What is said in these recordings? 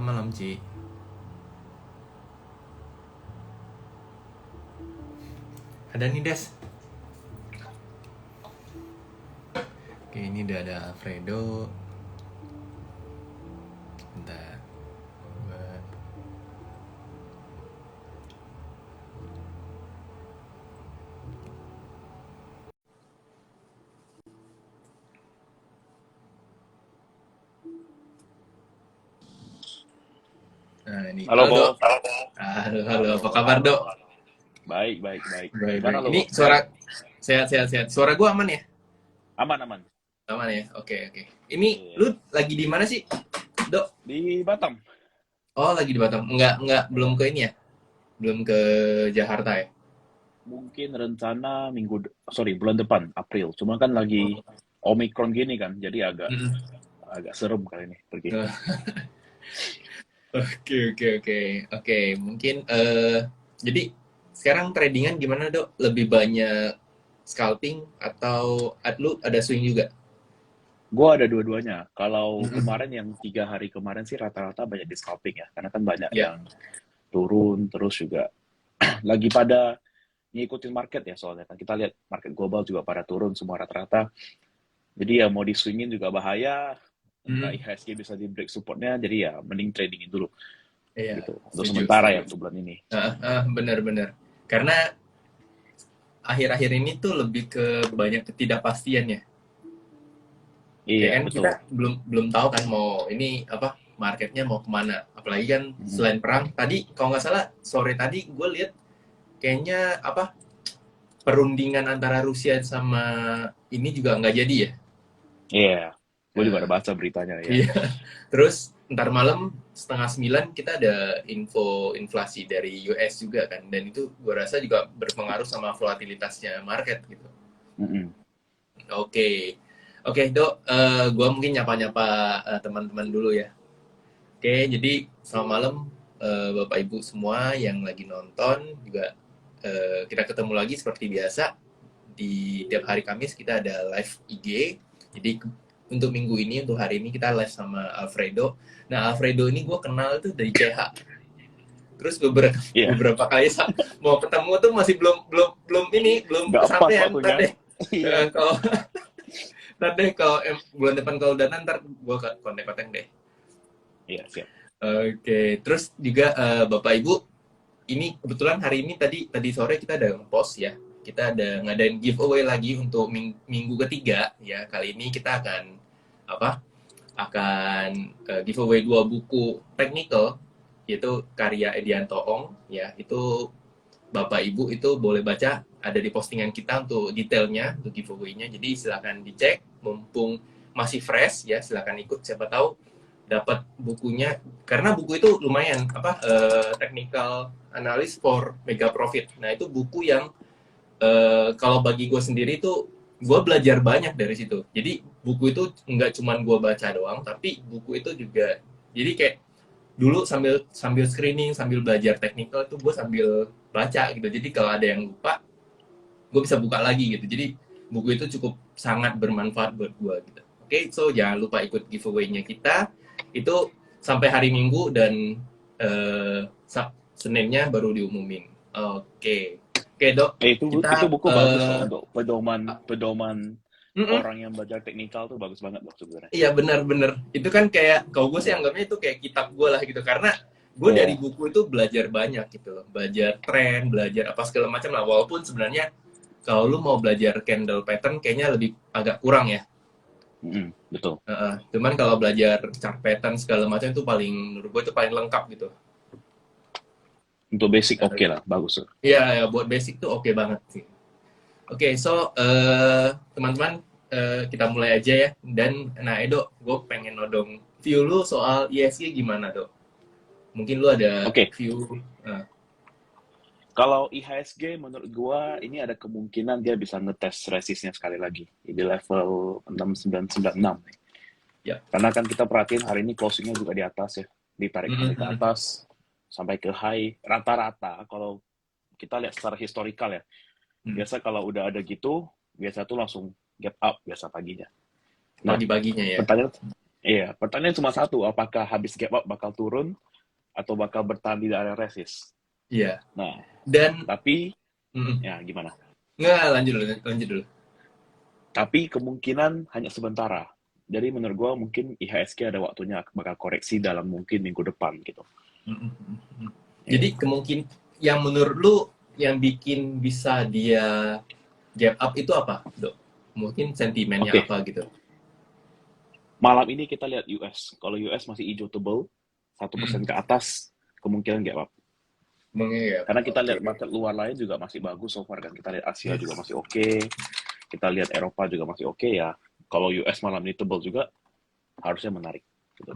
Malam, Ci. Ada nih, Des. Oke, ini udah ada Alfredo. Bentar. Gua- Nah, ini. Halo, Halo, Dok. Bo. Halo, halo. Halo, Apa kabar, halo. Dok? Baik, baik, baik. Baik, Gimana baik. lo, Ini Bo? suara Sehat? sehat, sehat, sehat. Suara gua aman ya? Aman, aman. Aman ya? Oke, oke. Ini lu Iya. lagi di mana sih, Dok? Di Batam. Oh, lagi di Batam. Enggak, belum Ya. ke ini ya? Belum ke Jakarta ya? Mungkin rencana bulan depan, April. Cuma kan lagi Oh. Omicron gini kan, jadi agak Mm-mm. agak serem kali ini pergi. Oke, oke, oke. Oke, mungkin jadi sekarang tradingan gimana, Dok? Lebih banyak scalping atau lu ada swing juga? Gua ada dua-duanya. Kalau Mm-mm. kemarin yang 3 hari kemarin sih rata-rata banyak di scalping ya, karena kan banyak Ya. yang turun, terus juga lagi pada ngikutin market ya soalnya kan kita lihat market global juga pada turun semua rata-rata. Jadi ya mau di swingin juga bahaya, entah Mm. IHSG bisa di break supportnya, jadi ya mending tradingin dulu Iya, gitu. Untuk setuju, sementara setuju. ya untuk bulan ini. Benar-benar. Karena akhir-akhir ini tuh lebih ke banyak ketidakpastian ya. Kayak Iya kan kita betul. belum belum tahu kan mau ini apa marketnya mau kemana. Apalagi kan Mm. selain perang tadi kalau nggak salah sore tadi gue lihat kayaknya apa perundingan antara Rusia sama ini juga nggak jadi ya. Iya, gue juga ada Nah, baca beritanya ya. iya. Terus ntar malam setengah sembilan kita ada info inflasi dari US juga kan, dan itu gue rasa juga berpengaruh sama volatilitasnya market gitu. Mm-mm. Oke, oke Dok, gue mungkin nyapa-nyapa teman-teman dulu ya. Oke, jadi selamat malam Bapak Ibu semua yang lagi nonton juga. Kita ketemu lagi seperti biasa di tiap hari Kamis kita ada live IG. Jadi untuk minggu ini, untuk hari ini kita live sama Alfredo. Nah, Alfredo ini gue kenal tuh dari CH. Terus beberapa Iya, beberapa kali mau ketemu tuh masih belum belum belum ini belum nggak pas kesampaian. Ntar waktunya. deh, Iya, kalau kalau bulan depan kalau datang ntar gue kontak-kontak deh. iya siap. Oke, terus juga Bapak Ibu, ini kebetulan hari ini tadi tadi sore kita ada nge-post ya. Kita ada ngadain giveaway lagi untuk minggu ketiga ya. Kali ini kita akan apa? Akan giveaway dua buku technical yaitu karya Edianto Ong ya. Itu Bapak Ibu itu boleh baca ada di postingan kita untuk detailnya untuk giveaway-nya. Jadi silakan dicek mumpung masih fresh ya, silakan ikut siapa tahu dapat bukunya karena buku itu lumayan apa technical analysis for mega profit. Nah, itu buku yang kalau bagi gue sendiri tuh gue belajar banyak dari situ. Jadi buku itu nggak cuman gue baca doang, tapi buku itu juga jadi kayak dulu sambil sambil screening sambil belajar teknikal itu gue sambil baca gitu. Jadi kalau ada yang lupa gue bisa buka lagi gitu. Jadi buku itu cukup sangat bermanfaat buat gue gitu. Oke, so jangan lupa ikut giveaway-nya kita itu sampai hari Minggu dan eh, Seninnya baru diumumin. Oke, oke Dok, Itu kita buku bagus loh untuk pedoman pedoman mm -mm. orang yang belajar teknikal tuh bagus banget loh sebenarnya. Iya benar-benar. Itu kan kayak kalau gue sih Iya, anggapnya itu kayak kitab gue lah gitu karena gue dari iya. buku itu belajar banyak gitu loh. Belajar tren, belajar apa segala macam lah. Walaupun sebenarnya kalau lu mau belajar candle pattern kayaknya lebih agak kurang ya. Mm-mm, betul. Cuman kalau belajar chart pattern segala macam itu paling menurut gue itu paling lengkap gitu. Untuk basic oke Uh, lah, bagus tuh. Iya, ya, buat basic tuh oke banget sih. Oke, so teman-teman kita mulai aja ya. Dan nah Edo, gue pengen nodong view lu soal ISG gimana Dok? Mungkin lu ada Oke, view. Uh, kalau IHSG menurut gua ini ada kemungkinan dia bisa ngetes resistnya sekali lagi di level 6996 nih. ya. Karena kan kita perhatiin hari ini closingnya juga di atas ya, ditarik sampai ke Mhm. atas sampai ke high rata-rata. Kalau kita lihat secara historikal ya, Hmm. biasa kalau udah ada gitu, biasa tuh langsung gap up biasa paginya. Oh Nah, di paginya ya. pertanyaan Iya, pertanyaan cuma satu, apakah habis gap up bakal turun atau bakal bertahan di area resist? Iya. Nah, Dan tapi mm, ya gimana? nggak, lanjut dulu, lanjut dulu. Tapi kemungkinan hanya sementara. Jadi menurut gua mungkin IHSG ada waktunya bakal koreksi dalam mungkin minggu depan gitu. Mm, mm, mm, mm. Jadi Iya. kemungkinan yang menurut lu yang bikin bisa dia gap up itu apa, Dok? Mungkin sentimennya Oke, apa gitu. malam ini kita lihat US. Kalau US masih hijau tebal, 1% Mm, ke atas, kemungkinan gap up. mengapa? Karena kita Oke. lihat market luar lain juga masih bagus so far kan. Kita lihat Asia juga masih oke. Kita lihat Eropa juga masih oke ya. Kalau US malam ini tebal juga, harusnya menarik. Gitu.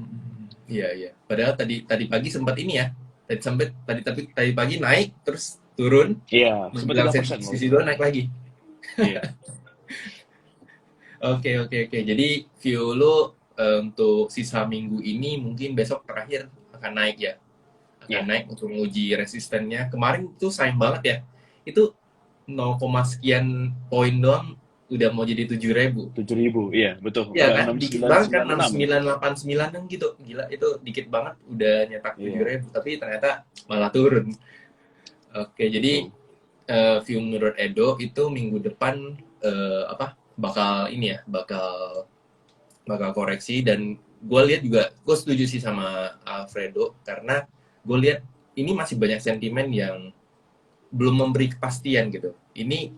Iya, iya. Padahal tadi tadi pagi sempat ini ya. Tadi pagi naik terus turun Iya, sempat menjelang 3% kalau sisi itu. dua naik lagi. Iya, Oke, oke, oke. Jadi view lu untuk sisa minggu ini mungkin besok terakhir akan naik ya. Akan iya. naik untuk menguji resistennya. Kemarin tuh sayang banget ya. Itu 0, sekian poin doang udah mau jadi 7.000. 7.000, iya betul. Iya kan, Enam dikit sembilan banget kan sembilan enam enam ya. sembilan delapan sembilan kan gitu. Gila itu dikit banget udah nyetak tujuh Iya, ribu tapi ternyata malah turun. Oke, jadi betul. view menurut Edo itu minggu depan apa bakal ini ya, bakal bakal koreksi dan gue lihat juga gue setuju sih sama Alfredo karena gue lihat ini masih banyak sentimen yang belum memberi kepastian gitu. Ini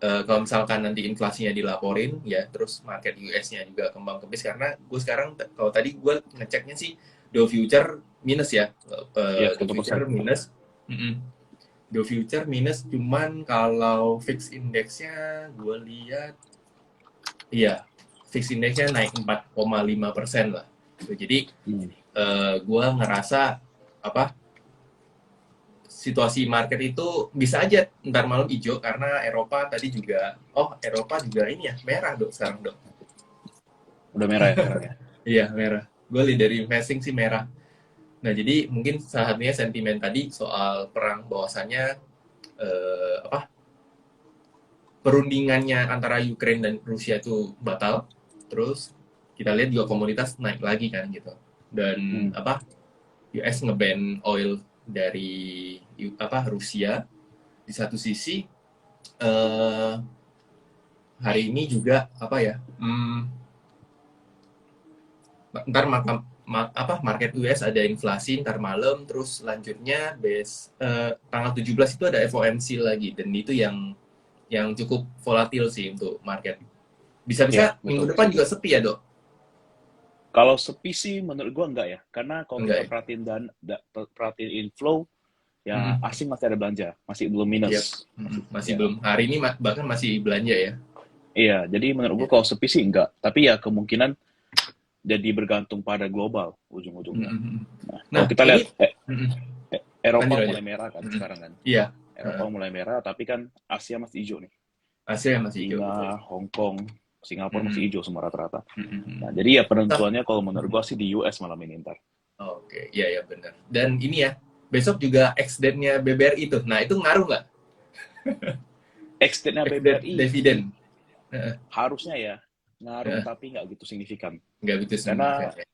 kalau misalkan nanti inflasinya dilaporin ya terus market US-nya juga kembang kebis karena gue sekarang kalau tadi gue ngeceknya sih Dow future minus ya. Iya, Dow 1%. future minus. Mm-mm. Dow future minus cuman kalau fix indexnya gue lihat iya fix indexnya naik 4,5% lah. Jadi Hmm. gue ngerasa apa situasi market itu bisa aja ntar malam hijau karena Eropa tadi juga Eropa juga ini ya merah dok sekarang dok. Udah merah ya sekarang ya. Iya merah, gue lihat dari investing sih merah. Nah jadi mungkin salah satunya sentimen tadi soal perang bahwasannya apa perundingannya antara Ukraine dan Rusia itu batal, terus kita lihat juga komoditas naik lagi kan gitu dan Hmm. apa US ngeban oil dari apa Rusia di satu sisi eh, hari ini juga apa ya ntar apa market US ada inflasi ntar malam terus lanjutnya tanggal 17 itu ada FOMC lagi dan itu yang cukup volatil sih untuk market bisa-bisa Iya, minggu betul, depan setuju. juga sepi ya dok Kalau sepi sih menurut gua enggak ya. Karena kalau enggak kita ya. perhatiin inflow, ya Mm-mm. asing masih ada belanja, masih belum Iya. minus. Mm-mm. Masih Ya. belum hari ini bahkan masih belanja ya. Iya, jadi menurut gua Iya. kalau sepi sih enggak. Tapi ya kemungkinan jadi bergantung pada global ujung-ujungnya. Mm-mm. Nah, kalau Nah kita lihat ini mm-mm. Eropa lanjut mulai lanjut. merah kan Mm-mm. sekarang kan. Iya. Eropa mulai merah, tapi kan Asia masih hijau nih. Asia masih hijau Cina, betul. Hong Kong, Singapura masih Mm-mm. hijau semua rata-rata. Mm-mm. Nah, jadi ya penentuannya kalau menurut gua sih di US malam ini ntar. Oke, iya ya benar. Dan ini ya, besok juga ex-date-nya BBRI itu. Nah, itu ngaruh nggak? Extendnya Ex-date BBRI dividen. Heeh, harusnya ya ngaruh heeh. tapi nggak gitu signifikan. Nggak begitu signifikan Karena ya.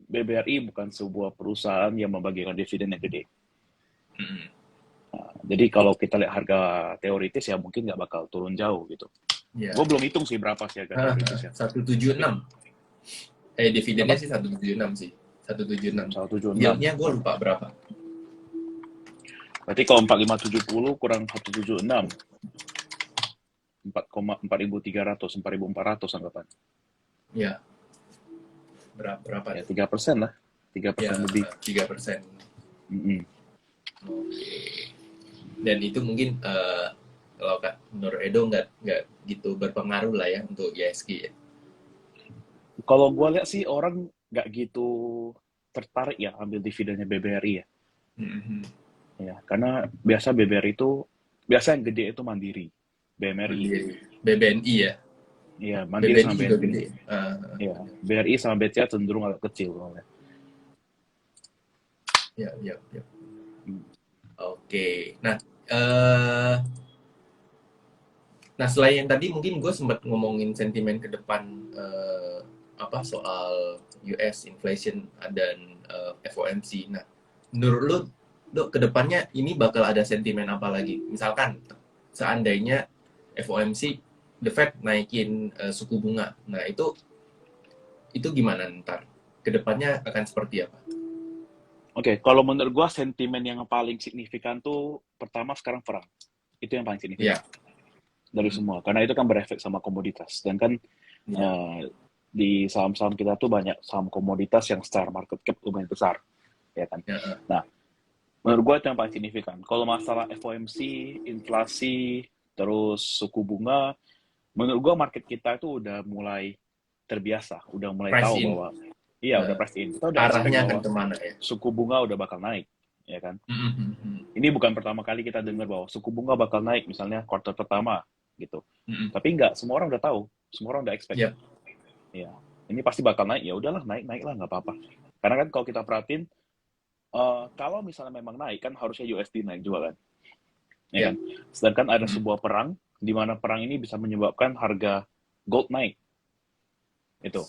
BBRI bukan sebuah perusahaan yang membagikan dividen yang gede. Mm-mm. Jadi kalau kita lihat harga teoritis ya mungkin nggak bakal turun jauh gitu. Ya, Gue belum ya. hitung sih berapa sih harga teoritis ya. 176. Tapi Dividennya berapa? sih 176 sih. 176. 176. Yield-nya gue lupa berapa. Berarti kalau 4570 kurang 176, 4.300, 4.400 anggapan. Ya, berapa Ya tuh? 3% lah, Ya, 3% lebih. 3%. Mm-mm. Oke. Dan itu mungkin kalau menurut Edo nggak gitu berpengaruh lah ya untuk ISG ya. Kalau gue lihat sih orang nggak gitu tertarik ya ambil dividennya BBRI ya. Mm-mm. Ya, karena biasa BBRI itu biasa yang gede itu Mandiri, BMRI. Mandiri. BBNI ya. Iya, Mandiri BBNI sama juga BNI. gede. Iya, BRI sama BCA cenderung agak kecil soalnya. Ya, ya, ya. Hmm. Oke. Eh, nah selain yang tadi mungkin gue sempat ngomongin sentimen ke depan apa soal US inflation dan FOMC. Nah, menurut lu, Dok, kedepannya ini bakal ada sentimen apa lagi? Misalkan seandainya FOMC, The Fed naikin suku bunga. Nah, itu gimana ntar? Kedepannya akan seperti apa? Oke, kalau menurut gua sentimen yang paling signifikan tuh pertama sekarang perang. Itu yang paling signifikan Iya. dari semua. Karena itu kan berefek sama komoditas. Dan kan Iya. eh, di saham-saham kita tuh banyak saham komoditas yang secara market cap lumayan besar, ya kan. Ya, Nah, menurut gua itu yang paling signifikan. Kalau masalah FOMC, inflasi, terus suku bunga, menurut gua market kita itu udah mulai terbiasa, udah mulai price tahu in. bahwa iya udah price in. Kita udah expect Arahnya akan bahwa kemana ya? suku bunga udah bakal naik, ya kan. Mm-mm. Ini bukan pertama kali kita dengar bahwa suku bunga bakal naik, misalnya kuartal pertama, gitu. Mm-mm. Tapi enggak, semua orang udah tahu, semua orang udah expect. Yep. Ya, ini pasti bakal naik, ya udahlah naik lah, nggak apa-apa. Karena kan kalau kita perhatiin, kalau misalnya memang naik, kan harusnya USD naik juga kan, ya Yep. kan. Sedangkan ada Mm-mm. sebuah perang, di mana perang ini bisa menyebabkan harga gold naik, itu.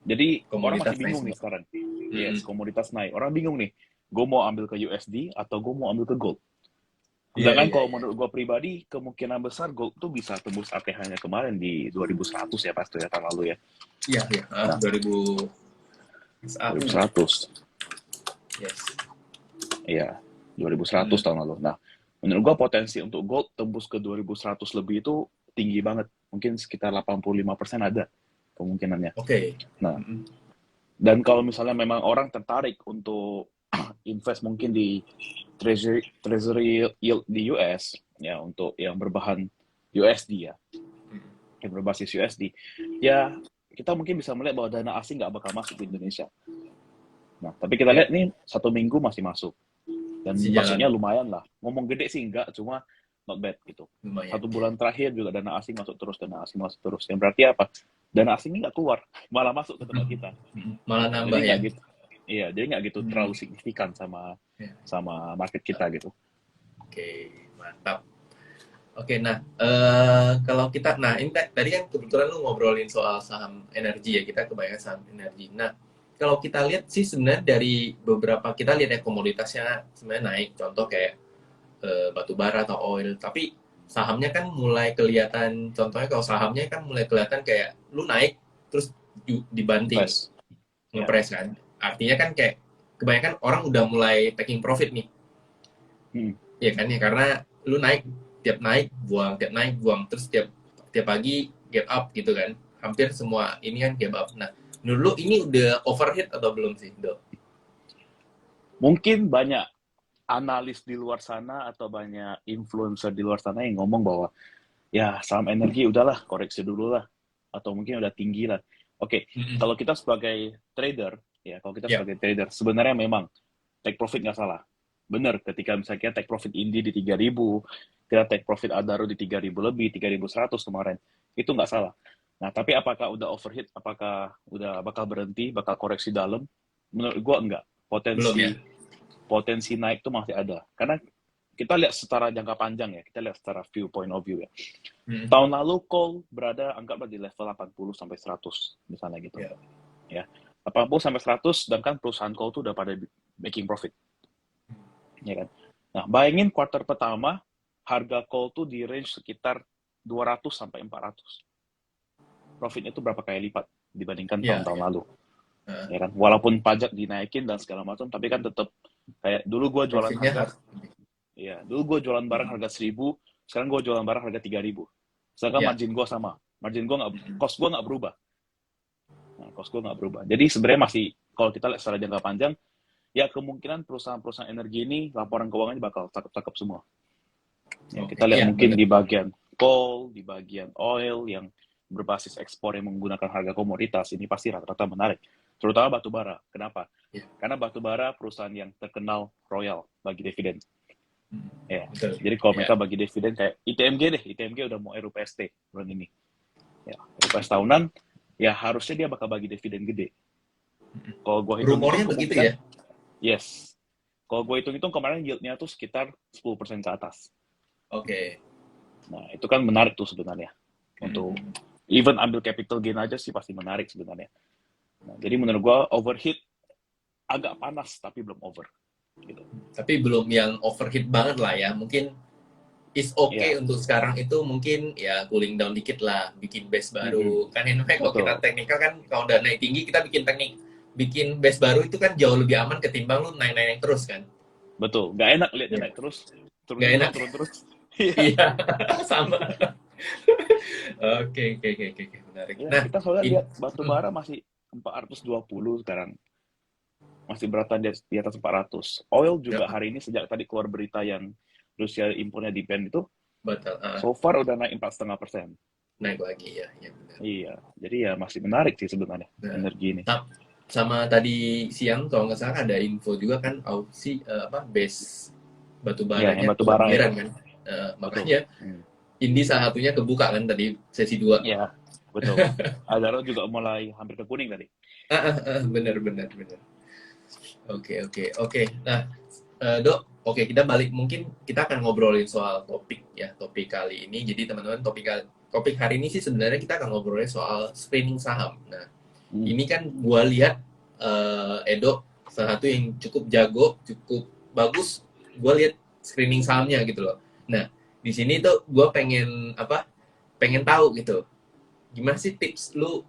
Jadi orang Komoditas masih naik bingung nih semua. sekarang. Mm-mm. Yes, komoditas naik. Orang bingung nih, gue mau ambil ke USD atau gue mau ambil ke gold. Iya, Sedangkan iya, kalau iya. menurut gue pribadi, kemungkinan besar gold tuh bisa tembus ATH-nya kemarin di 2100 ya, pas ya tahun lalu ya. Iya, iya. Nah, 2001. 2100. Yes. Iya, 2100 tahun lalu. Nah, menurut gue potensi untuk gold tembus ke 2100 lebih itu tinggi banget. Mungkin sekitar 85% ada kemungkinannya. Oke. Nah, Mm-mm. dan kalau misalnya memang orang tertarik untuk invest mungkin di treasury yield di US, ya untuk yang berbahan USD ya, yang berbasis USD, ya kita mungkin bisa melihat bahwa dana asing nggak bakal masuk di Indonesia. Nah, tapi kita Ya, lihat nih, 1 minggu masih masuk. Dan si masuknya jalan lumayan lah. Ngomong gede sih enggak, cuma not bad gitu. lumayan. 1 bulan terakhir juga dana asing masuk terus, dana asing masuk terus. Yang berarti apa? Dana asing ini nggak keluar, malah masuk ke tempat kita. Malah Ya, nambah jadi ya. nggak gitu. Iya, jadi nggak gitu terlalu signifikan Ya. sama market kita gitu. Oke, mantap. Oke, nah kalau kita, nah ini tadi kan kebetulan lu ngobrolin soal saham energi ya, kita kebanyakan saham energi. Nah, kalau kita lihat sih sebenarnya dari beberapa, kita lihat ya komoditasnya sebenarnya naik, contoh kayak batu bara atau oil, tapi sahamnya kan mulai kelihatan, contohnya kalau sahamnya kan mulai kelihatan kayak lu naik, terus dibanting, Impress. Ya. ngepres kan. Artinya kan kayak kebanyakan orang udah mulai taking profit nih. Ya kan ya, karena lu naik buang, tiap naik buang, terus tiap pagi gap up gitu kan, hampir semua ini kan gap up. Nah, menurut lu ini udah overheat atau belum sih, Dok? Mungkin banyak analis di luar sana atau banyak influencer di luar sana yang ngomong bahwa ya saham energi udahlah koreksi dulu lah, atau mungkin udah tinggi lah. Oke, kalau kita sebagai trader, ya kalau kita Ya, sebagai trader sebenarnya memang take profit nggak salah. Benar, ketika misalnya kita take profit Indi di 3.000, kita take profit Adaro di 3.000 lebih, 3.100 kemarin, itu nggak salah. Nah, tapi apakah udah overheat, apakah udah bakal berhenti, bakal koreksi dalam? Menurut gua enggak. belum ya. Potensi naik itu masih ada. Karena kita lihat secara jangka panjang ya, kita lihat secara point of view ya. Tahun lalu coal berada anggaplah di level 80 sampai 100 misalnya gitu. Ya. Ya. 80 sampai 100, sedangkan perusahaan coal itu udah pada making profit. Ya kan? Nah, bayangin kuartal pertama harga coal tuh di range sekitar 200 sampai 400. Profitnya itu berapa kali lipat dibandingkan Ya, tahun-tahun ya. lalu. Ya kan? Walaupun pajak dinaikin dan segala macam, tapi kan tetap kayak dulu gue jualan Profitnya harga, ya dulu gue jualan barang harga 1.000, sekarang gue jualan barang harga 3.000. Sedangkan Ya. margin gue sama, margin gue nggak, cost gue nggak berubah. Nah, cost gue nggak berubah. Jadi sebenarnya masih, kalau kita lihat secara jangka panjang, ya kemungkinan perusahaan-perusahaan energi ini laporan keuangannya bakal cakep-cakep semua. Ya, kita lihat Iya, mungkin bener. di bagian coal, di bagian oil yang berbasis ekspor yang menggunakan harga komoditas, ini pasti rata-rata menarik. Terutama batu bara. Kenapa? Ya. Karena batu bara perusahaan yang terkenal royal bagi dividen. Ya. Betul. Jadi kalau Ya. mereka bagi dividen kayak ITMG deh, ITMG udah mau RUPST bulan ini. Ya, RUPS tahunan, ya harusnya dia bakal bagi dividen gede. Kalau gue Rumornya hitung-hitung begitu kemungkinan, ya? yes. Kalau gue hitung-hitung kemarin yieldnya tuh sekitar 10% ke atas. Oke. Nah, itu kan menarik tuh sebenarnya untuk Even ambil capital gain aja sih pasti menarik sebenarnya. Nah, jadi menurut gua overheat agak panas tapi belum over gitu. Tapi belum yang overheat banget lah ya. Mungkin is okay Iya. untuk sekarang itu mungkin ya cooling down dikit lah, bikin base Mhm. baru. Kan anyway kalau kita Betul. teknikal kan kalau udah naik tinggi kita bikin base baru itu kan jauh lebih aman ketimbang lu naik-naik terus kan. Betul. Gak enak liatnya Ya. naik terus, Gak turun-turun, enak. turun terus. Iya. Iya, sama. Oke, oke, oke, oke, menarik. Iya, Nah, kita soalnya in, lihat batu bara masih 420 sekarang. Masih beratan di atas 400. Oil juga ya, hari ini sejak tadi keluar berita yang Rusia impornya di ban itu, betul. so far udah naik 4,5%. Naik lagi ya, ya benar. Iya, jadi ya masih menarik sih sebenarnya Nah, energi ini. sama tadi siang kalau nggak salah ada info juga kan auksi apa base batu Iya, yang baranya batu bara ya, kebanjiran kan. betul. Makanya Hmm. Indi salah satunya kebuka kan tadi sesi 2. Iya, betul. Adaro juga mulai hampir ke kuning tadi. Benar, benar, benar. Oke, oke, oke. Nah, Dok, oke kita balik mungkin kita akan ngobrolin soal topik ya, topik kali ini. Jadi teman-teman topik hari ini sih sebenarnya kita akan ngobrolin soal screening saham. Nah, Hmm. ini kan gua lihat Edo salah satu yang cukup jago, cukup bagus. Gua lihat screening sahamnya gitu loh. Nah, di sini tuh gua pengen apa? Pengen tahu gitu. Gimana sih tips lu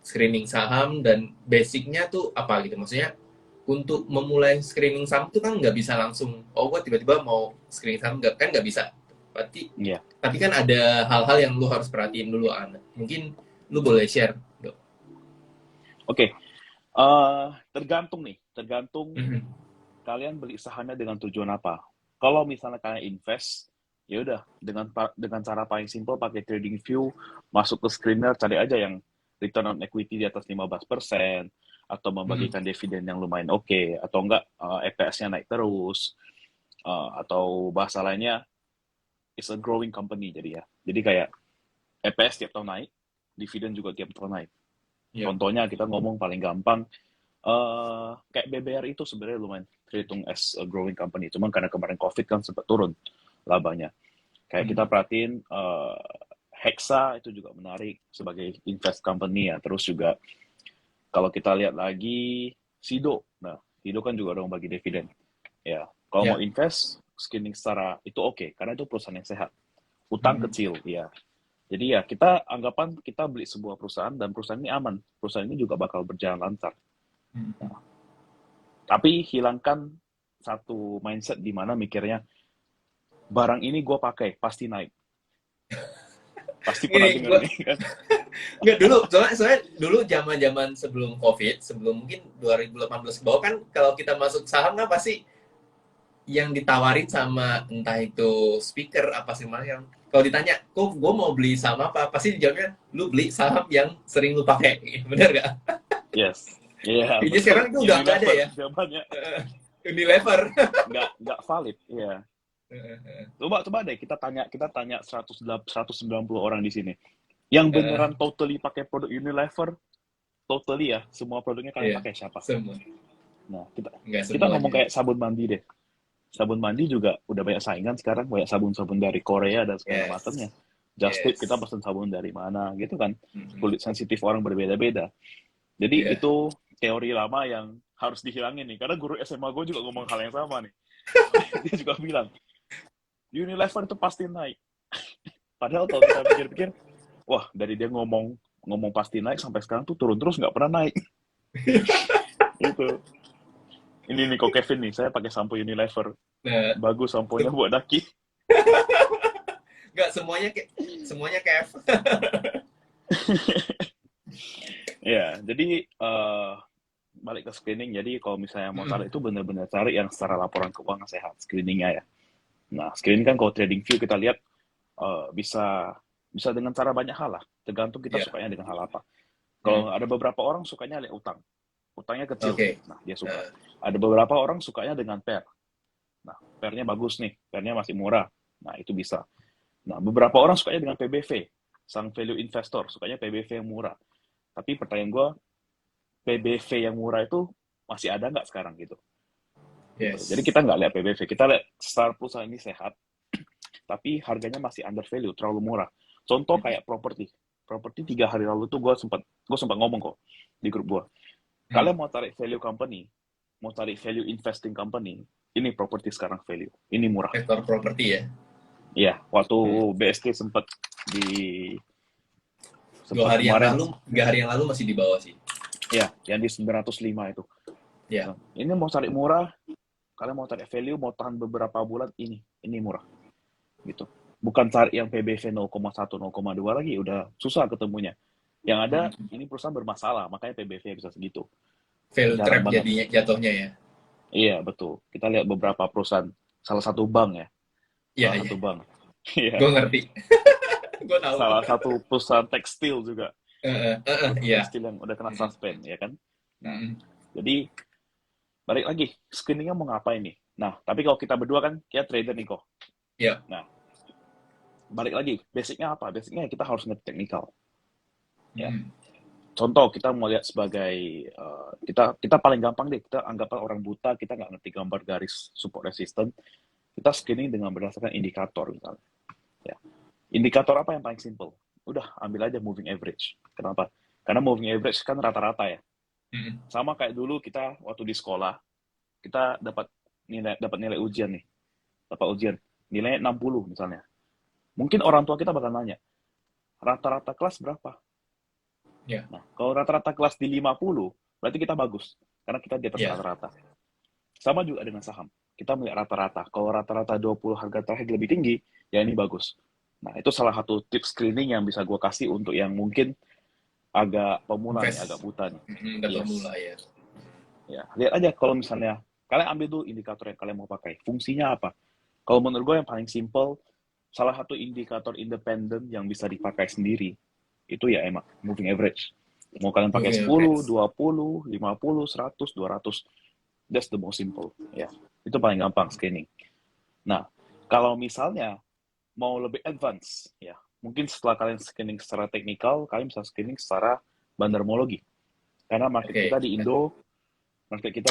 screening saham dan basicnya tuh apa gitu? Maksudnya untuk memulai screening saham tuh kan nggak bisa langsung, oh gue tiba-tiba mau screening saham nggak kan nggak bisa. Berarti, Iya. tapi kan ada hal-hal yang lu harus perhatiin dulu, Ana. Mungkin lu boleh share, Dok. Oke. Tergantung nih, tergantung Mhm. kalian beli sahamnya dengan tujuan apa. Kalau misalnya kalian invest, ya udah dengan cara paling simple pakai trading view, masuk ke screener, cari aja yang return on equity di atas 15% atau Mhm. membagikan dividen yang lumayan oke, atau enggak EPS-nya naik terus, atau bahasa lainnya is a growing company jadi ya. Jadi kayak EPS tiap tahun naik, dividen juga tiap tahun naik. Yep. Contohnya kita ngomong paling gampang, kayak BBR itu sebenarnya lumayan terhitung as a growing company. Cuman karena kemarin COVID kan sempat turun labanya. Kayak kita Mhm. perhatiin Hexa itu juga menarik sebagai invest company ya. Terus juga kalau kita lihat lagi Sido. Nah, Sido kan juga dong bagi dividen. Ya, kalau mau Ya. invest screening secara itu oke, karena itu perusahaan yang sehat. Utang Mhm. kecil, ya. Jadi ya kita anggapan kita beli sebuah perusahaan dan perusahaan ini aman. Perusahaan ini juga bakal berjalan lancar. Mhm. Tapi hilangkan satu mindset di mana mikirnya barang ini gue pakai pasti naik. Pasti pernah Gini, denger gua nih kan? nggak dulu, soalnya dulu zaman-zaman sebelum COVID, sebelum mungkin 2018 ke bawah kan kalau kita masuk saham kan pasti yang ditawarin sama entah itu speaker apa sih mas yang kalau ditanya kok gue mau beli saham apa pasti dijawabnya lu beli saham yang sering lu pakai bener gak? Yes, iya yeah, Ini betul. sekarang itu udah nggak ada Unilever ya. jawabannya Unilever. nggak valid. Iya. Coba deh kita tanya 190 orang di sini. Yang beneran totally pakai produk Unilever, totally ya, semua produknya kalian Iya, pakai siapa? semua Nah, kita nggak kita ngomong semuanya. kayak sabun mandi deh. Sabun mandi juga udah banyak saingan sekarang, banyak sabun-sabun dari Korea dan segala macamnya. Yes, Just Tip kita yes. pesen sabun dari mana gitu kan. Mhm. Kulit sensitif orang berbeda-beda. Jadi Iya. itu teori lama yang harus dihilangin nih. Karena guru SMA gue juga ngomong hal yang sama nih. Dia juga bilang, Unilever itu pasti naik. Padahal kalau kita pikir-pikir, wah dari dia ngomong ngomong pasti naik sampai sekarang tuh turun terus nggak pernah naik. Itu. Ini nih kok Kevin nih, saya pakai sampo Unilever. Nah, Bagus samponya buat daki. nggak semuanya kayak Ya, jadi balik ke screening. Jadi kalau misalnya mau cari Mhm. itu benar-benar cari yang secara laporan keuangan sehat screeningnya ya. Nah, screening kan kalau trading view kita lihat bisa bisa dengan cara banyak hal lah. Tergantung kita Iya. sukanya dengan hal apa. Mhm. Kalau ada beberapa orang sukanya lihat utang, utangnya kecil. Oke. Nah, dia suka. Nah, Ada beberapa orang sukanya dengan pair. Nah, pairnya bagus nih, pairnya masih murah. Nah, itu bisa. Nah, beberapa orang sukanya dengan PBV. Sang value investor sukanya PBV yang murah. Tapi pertanyaan gue, PBV yang murah itu masih ada nggak sekarang gitu? Gitu. Jadi yes. kita nggak lihat PBV, kita lihat secara perusahaan ini sehat, tapi harganya masih under value, terlalu murah. Contoh kayak properti. Properti 3 hari lalu tuh gue sempat ngomong kok di grup gue. Hmm. Kalian mau tarik value company, mau tarik value investing company, ini properti sekarang value, ini murah. Sektor properti ya. Iya, waktu Hmm. BSK sempat Dua hari yang kemarin, lalu, 3 hari yang lalu masih di bawah sih. ya, yang di 905 itu. Ya. Nah, ini mau tarik murah, kalian mau tarik value, mau tahan beberapa bulan, ini murah, gitu. Bukan cari yang PBV 0,1, 0,2 lagi, udah susah ketemunya. Yang ada, ini perusahaan bermasalah, makanya PBV bisa segitu. Fail Jarang trap banget. jadinya jatuhnya ya. Iya, betul. Kita lihat beberapa perusahaan, salah satu bank ya, Iya, salah iya. satu bank. Iya, Gue ngerti. Gue tahu. salah satu perusahaan tekstil juga. Iya. Tekstil yang udah kena suspend, ya kan? Nah, Mm-mm. jadi balik lagi, screeningnya mau ngapain nih? Nah, tapi kalau kita berdua kan, kita trader nih kok. Iya. Nah, balik lagi, basicnya apa? Basicnya kita harus ngerti teknikal. Ya. Mm. Contoh, kita mau lihat sebagai, kita paling gampang deh, kita anggaplah orang buta, kita nggak ngerti gambar garis support resistance, kita screening dengan berdasarkan indikator misalnya. Ya. Indikator apa yang paling simple? Udah, ambil aja moving average. Kenapa? Karena moving average kan rata-rata ya. Mm-mm. Sama kayak dulu kita waktu di sekolah, kita dapat nilai ujian nih. Dapat ujian, nilainya 60 misalnya. Mungkin orang tua kita bakal nanya, rata-rata kelas berapa? Ya. Nah, kalau rata-rata kelas di 50, berarti kita bagus. Karena kita di atas Ya. rata-rata. Sama juga dengan saham. Kita melihat rata-rata. Kalau rata-rata 20 harga terakhir lebih tinggi, ya ini bagus. Nah, itu salah satu tips screening yang bisa gue kasih untuk yang mungkin agak pemula nih, agak Invest. buta nih. Udah Yes. pemula ya. Ya, lihat aja kalau misalnya kalian ambil dulu indikator yang kalian mau pakai. Fungsinya apa? Kalau menurut gue yang paling simple, salah satu indikator independen yang bisa dipakai sendiri, itu ya emang moving average. Mau kalian pakai Moving 10, average. 20, 50, 100, 200, that's the most simple. Ya, itu paling gampang screening. Nah, kalau misalnya mau lebih advance, ya mungkin setelah kalian screening secara teknikal, kalian bisa screening secara bandarmologi. Karena market Oke. kita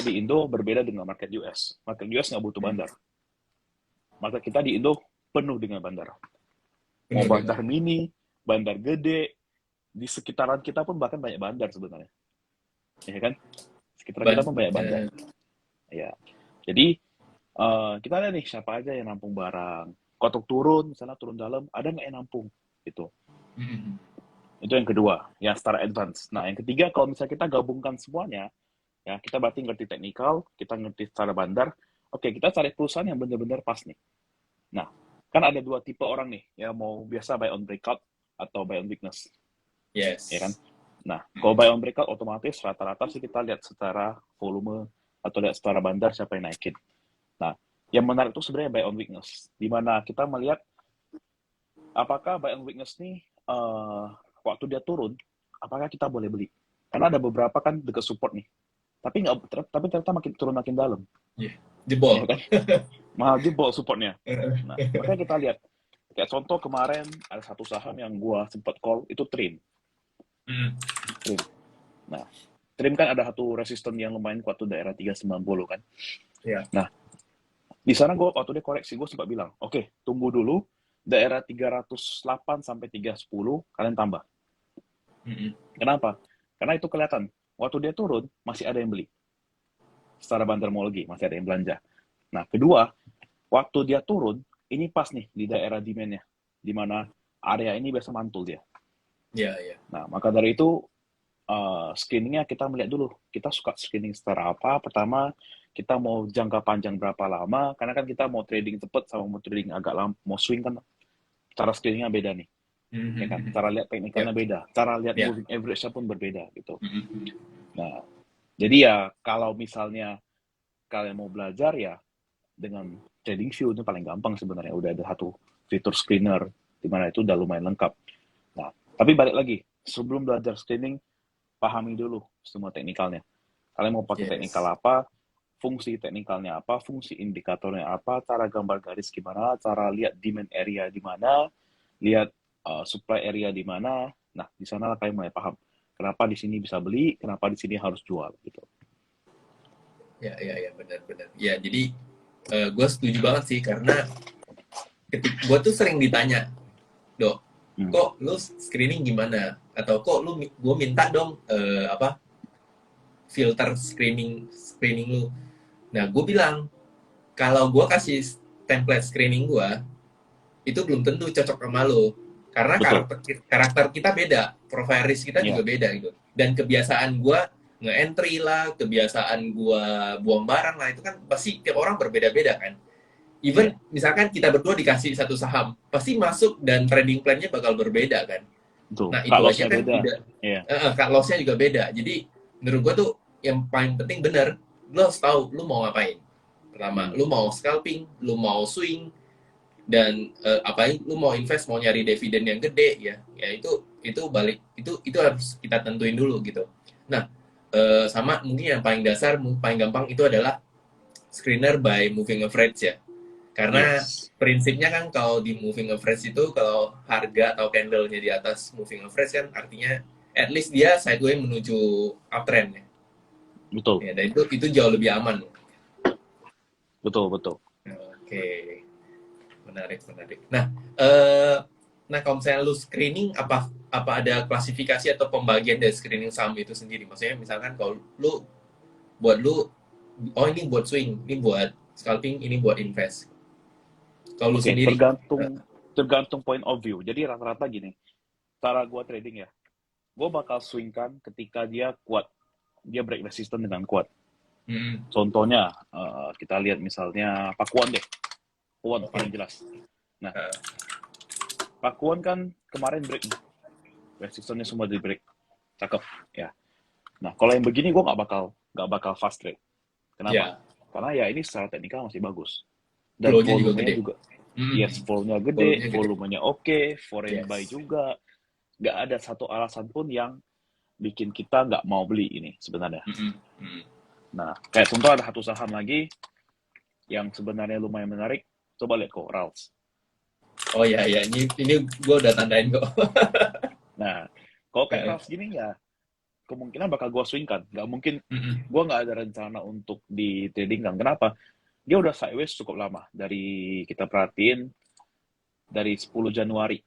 di Indo berbeda dengan market US. Market US nggak butuh bandar. Market kita di Indo penuh dengan bandar. Mau Benar, bandar benar. mini, bandar gede, di sekitaran kita pun bahkan banyak bandar sebenarnya. Ya kan? Sekitar kita pun banyak bandar. Ya. Jadi, kita lihat nih siapa aja yang nampung barang. Kotok turun, misalnya turun dalam, ada nggak yang nampung? Gitu. Mm-mm. Itu yang kedua, yang secara advance. Nah, yang ketiga, kalau misalnya kita gabungkan semuanya, ya kita berarti ngerti teknikal, kita ngerti secara bandar. Oke, kita cari perusahaan yang benar-benar pas nih. Nah, kan ada dua tipe orang nih, ya mau biasa buy on breakout atau buy on weakness, Yes. ya kan? Nah, kalau buy on breakout otomatis rata-rata sih kita lihat secara volume atau lihat secara bandar siapa yang naikin. Nah, yang menarik itu sebenarnya buy on weakness, di mana kita melihat apakah buy on weakness nih waktu dia turun, apakah kita boleh beli? Karena ada beberapa kan dekat support nih, tapi ternyata makin turun makin dalam. Yeah. Jebol. Ya kan? Mahal jebol supportnya. Nah, makanya kita lihat. Kayak contoh kemarin ada satu saham yang gua sempat call, itu Trim. Trim. Nah, Trim kan ada satu resisten yang lumayan kuat tuh daerah 390 kan. Yeah. Nah, di sana gua waktu dia koreksi, gua sempat bilang, oke, tunggu dulu daerah 308 sampai 310 kalian tambah. Kenapa? Karena itu kelihatan. Waktu dia turun, masih ada yang beli. Secara bandarmologi, masih ada yang belanja. Nah, kedua, waktu dia turun, ini pas nih di daerah demand-nya, di mana area ini biasa mantul dia. Iya, iya. Nah, maka dari itu, screening-nya kita melihat dulu. Kita suka screening secara apa? Pertama, kita mau jangka panjang berapa lama, karena kan kita mau trading cepat sama mau trading agak lama, mau swing kan, cara screening-nya beda nih. Ya kan? Cara lihat teknikalnya beda. Cara lihat moving average-nya pun berbeda gitu. Nah, jadi ya kalau misalnya kalian mau belajar ya dengan TradingView itu paling gampang sebenarnya. Udah ada satu fitur screener di mana itu udah lumayan lengkap. Nah, tapi balik lagi, sebelum belajar screening, pahami dulu semua teknikalnya. Kalian mau pakai teknikal apa, fungsi teknikalnya apa, fungsi indikatornya apa, cara gambar garis gimana, cara lihat demand area di mana, lihat supply area di mana. Nah, di sana kalian mulai paham. Kenapa di sini bisa beli, kenapa di sini harus jual gitu. Ya, benar-benar. Ya, jadi gue setuju banget sih karena gue tuh sering ditanya, Dok, Hmm. kok lu screening gimana? Atau kok gue minta dong apa filter screening lu. Nah, gue bilang kalau gue kasih template screening gue itu belum tentu cocok sama lo karena Betul. karakter kita beda, profile risk kita juga Ya, beda gitu. Dan kebiasaan gue nge-entry lah, kebiasaan gue buang barang lah, itu kan pasti tiap orang berbeda-beda kan. ya, Even misalkan kita berdua dikasih satu saham, pasti masuk dan trading plan-nya bakal berbeda kan. betul. Nah, Cut itu aja loss-nya kan beda. udah, Ya, cut loss-nya juga beda. Jadi, menurut gua tuh yang paling penting bener, lo harus tahu lo mau ngapain. Pertama, hmm. lo mau scalping, lo mau swing, dan apa lu mau invest, mau nyari dividen yang gede ya. Ya itu balik itu harus kita tentuin dulu gitu. Nah, sama mungkin yang paling dasar, paling gampang itu adalah screener by moving average ya. Karena Yes. prinsipnya kan kalau di moving average itu kalau harga atau candle-nya di atas moving average kan artinya at least dia sideways menuju uptrend ya. Betul, Ya, dan itu jauh lebih aman. betul, betul. Oke, menarik. Nah, eh nah kalau misalnya lu screening apa ada klasifikasi atau pembagian dari screening saham itu sendiri? Maksudnya misalkan kalau lu oh ini buat swing, ini buat scalping, ini buat invest. Kalau lu Oke, sendiri, tergantung point of view. Jadi rata-rata gini, cara gua trading ya, gua bakal swingkan ketika dia kuat, dia break resistance dengan kuat. mm, Contohnya, kita lihat misalnya Pakuan deh, Pakuan oke, paling jelas. Nah, uh, Pakuan kan kemarin break nih, resistance-nya semua di break, cakep ya. Nah, kalau yang begini gue nggak bakal fast trade. Kenapa? ya, Karena ya ini secara teknikal masih bagus dan flow-nya juga volumenya gede. juga, yes, Mm, volume-nya gede, volumenya gede. volumenya oke, foreign buy Yes. juga, nggak ada satu alasan pun yang bikin kita nggak mau beli ini sebenarnya. Mm, mm. Nah, kayak contoh ada satu saham lagi yang sebenarnya lumayan menarik, coba lihat kok, Rals. Oh ya ya, ini gue udah tandain kok. Nah, kalau kayak Rals gini ya, kemungkinan bakal gue swing kan, nggak mungkin, Mm, gue nggak ada rencana untuk di trading kan. Kenapa? Dia udah sideways cukup lama, dari kita perhatiin dari 10 Januari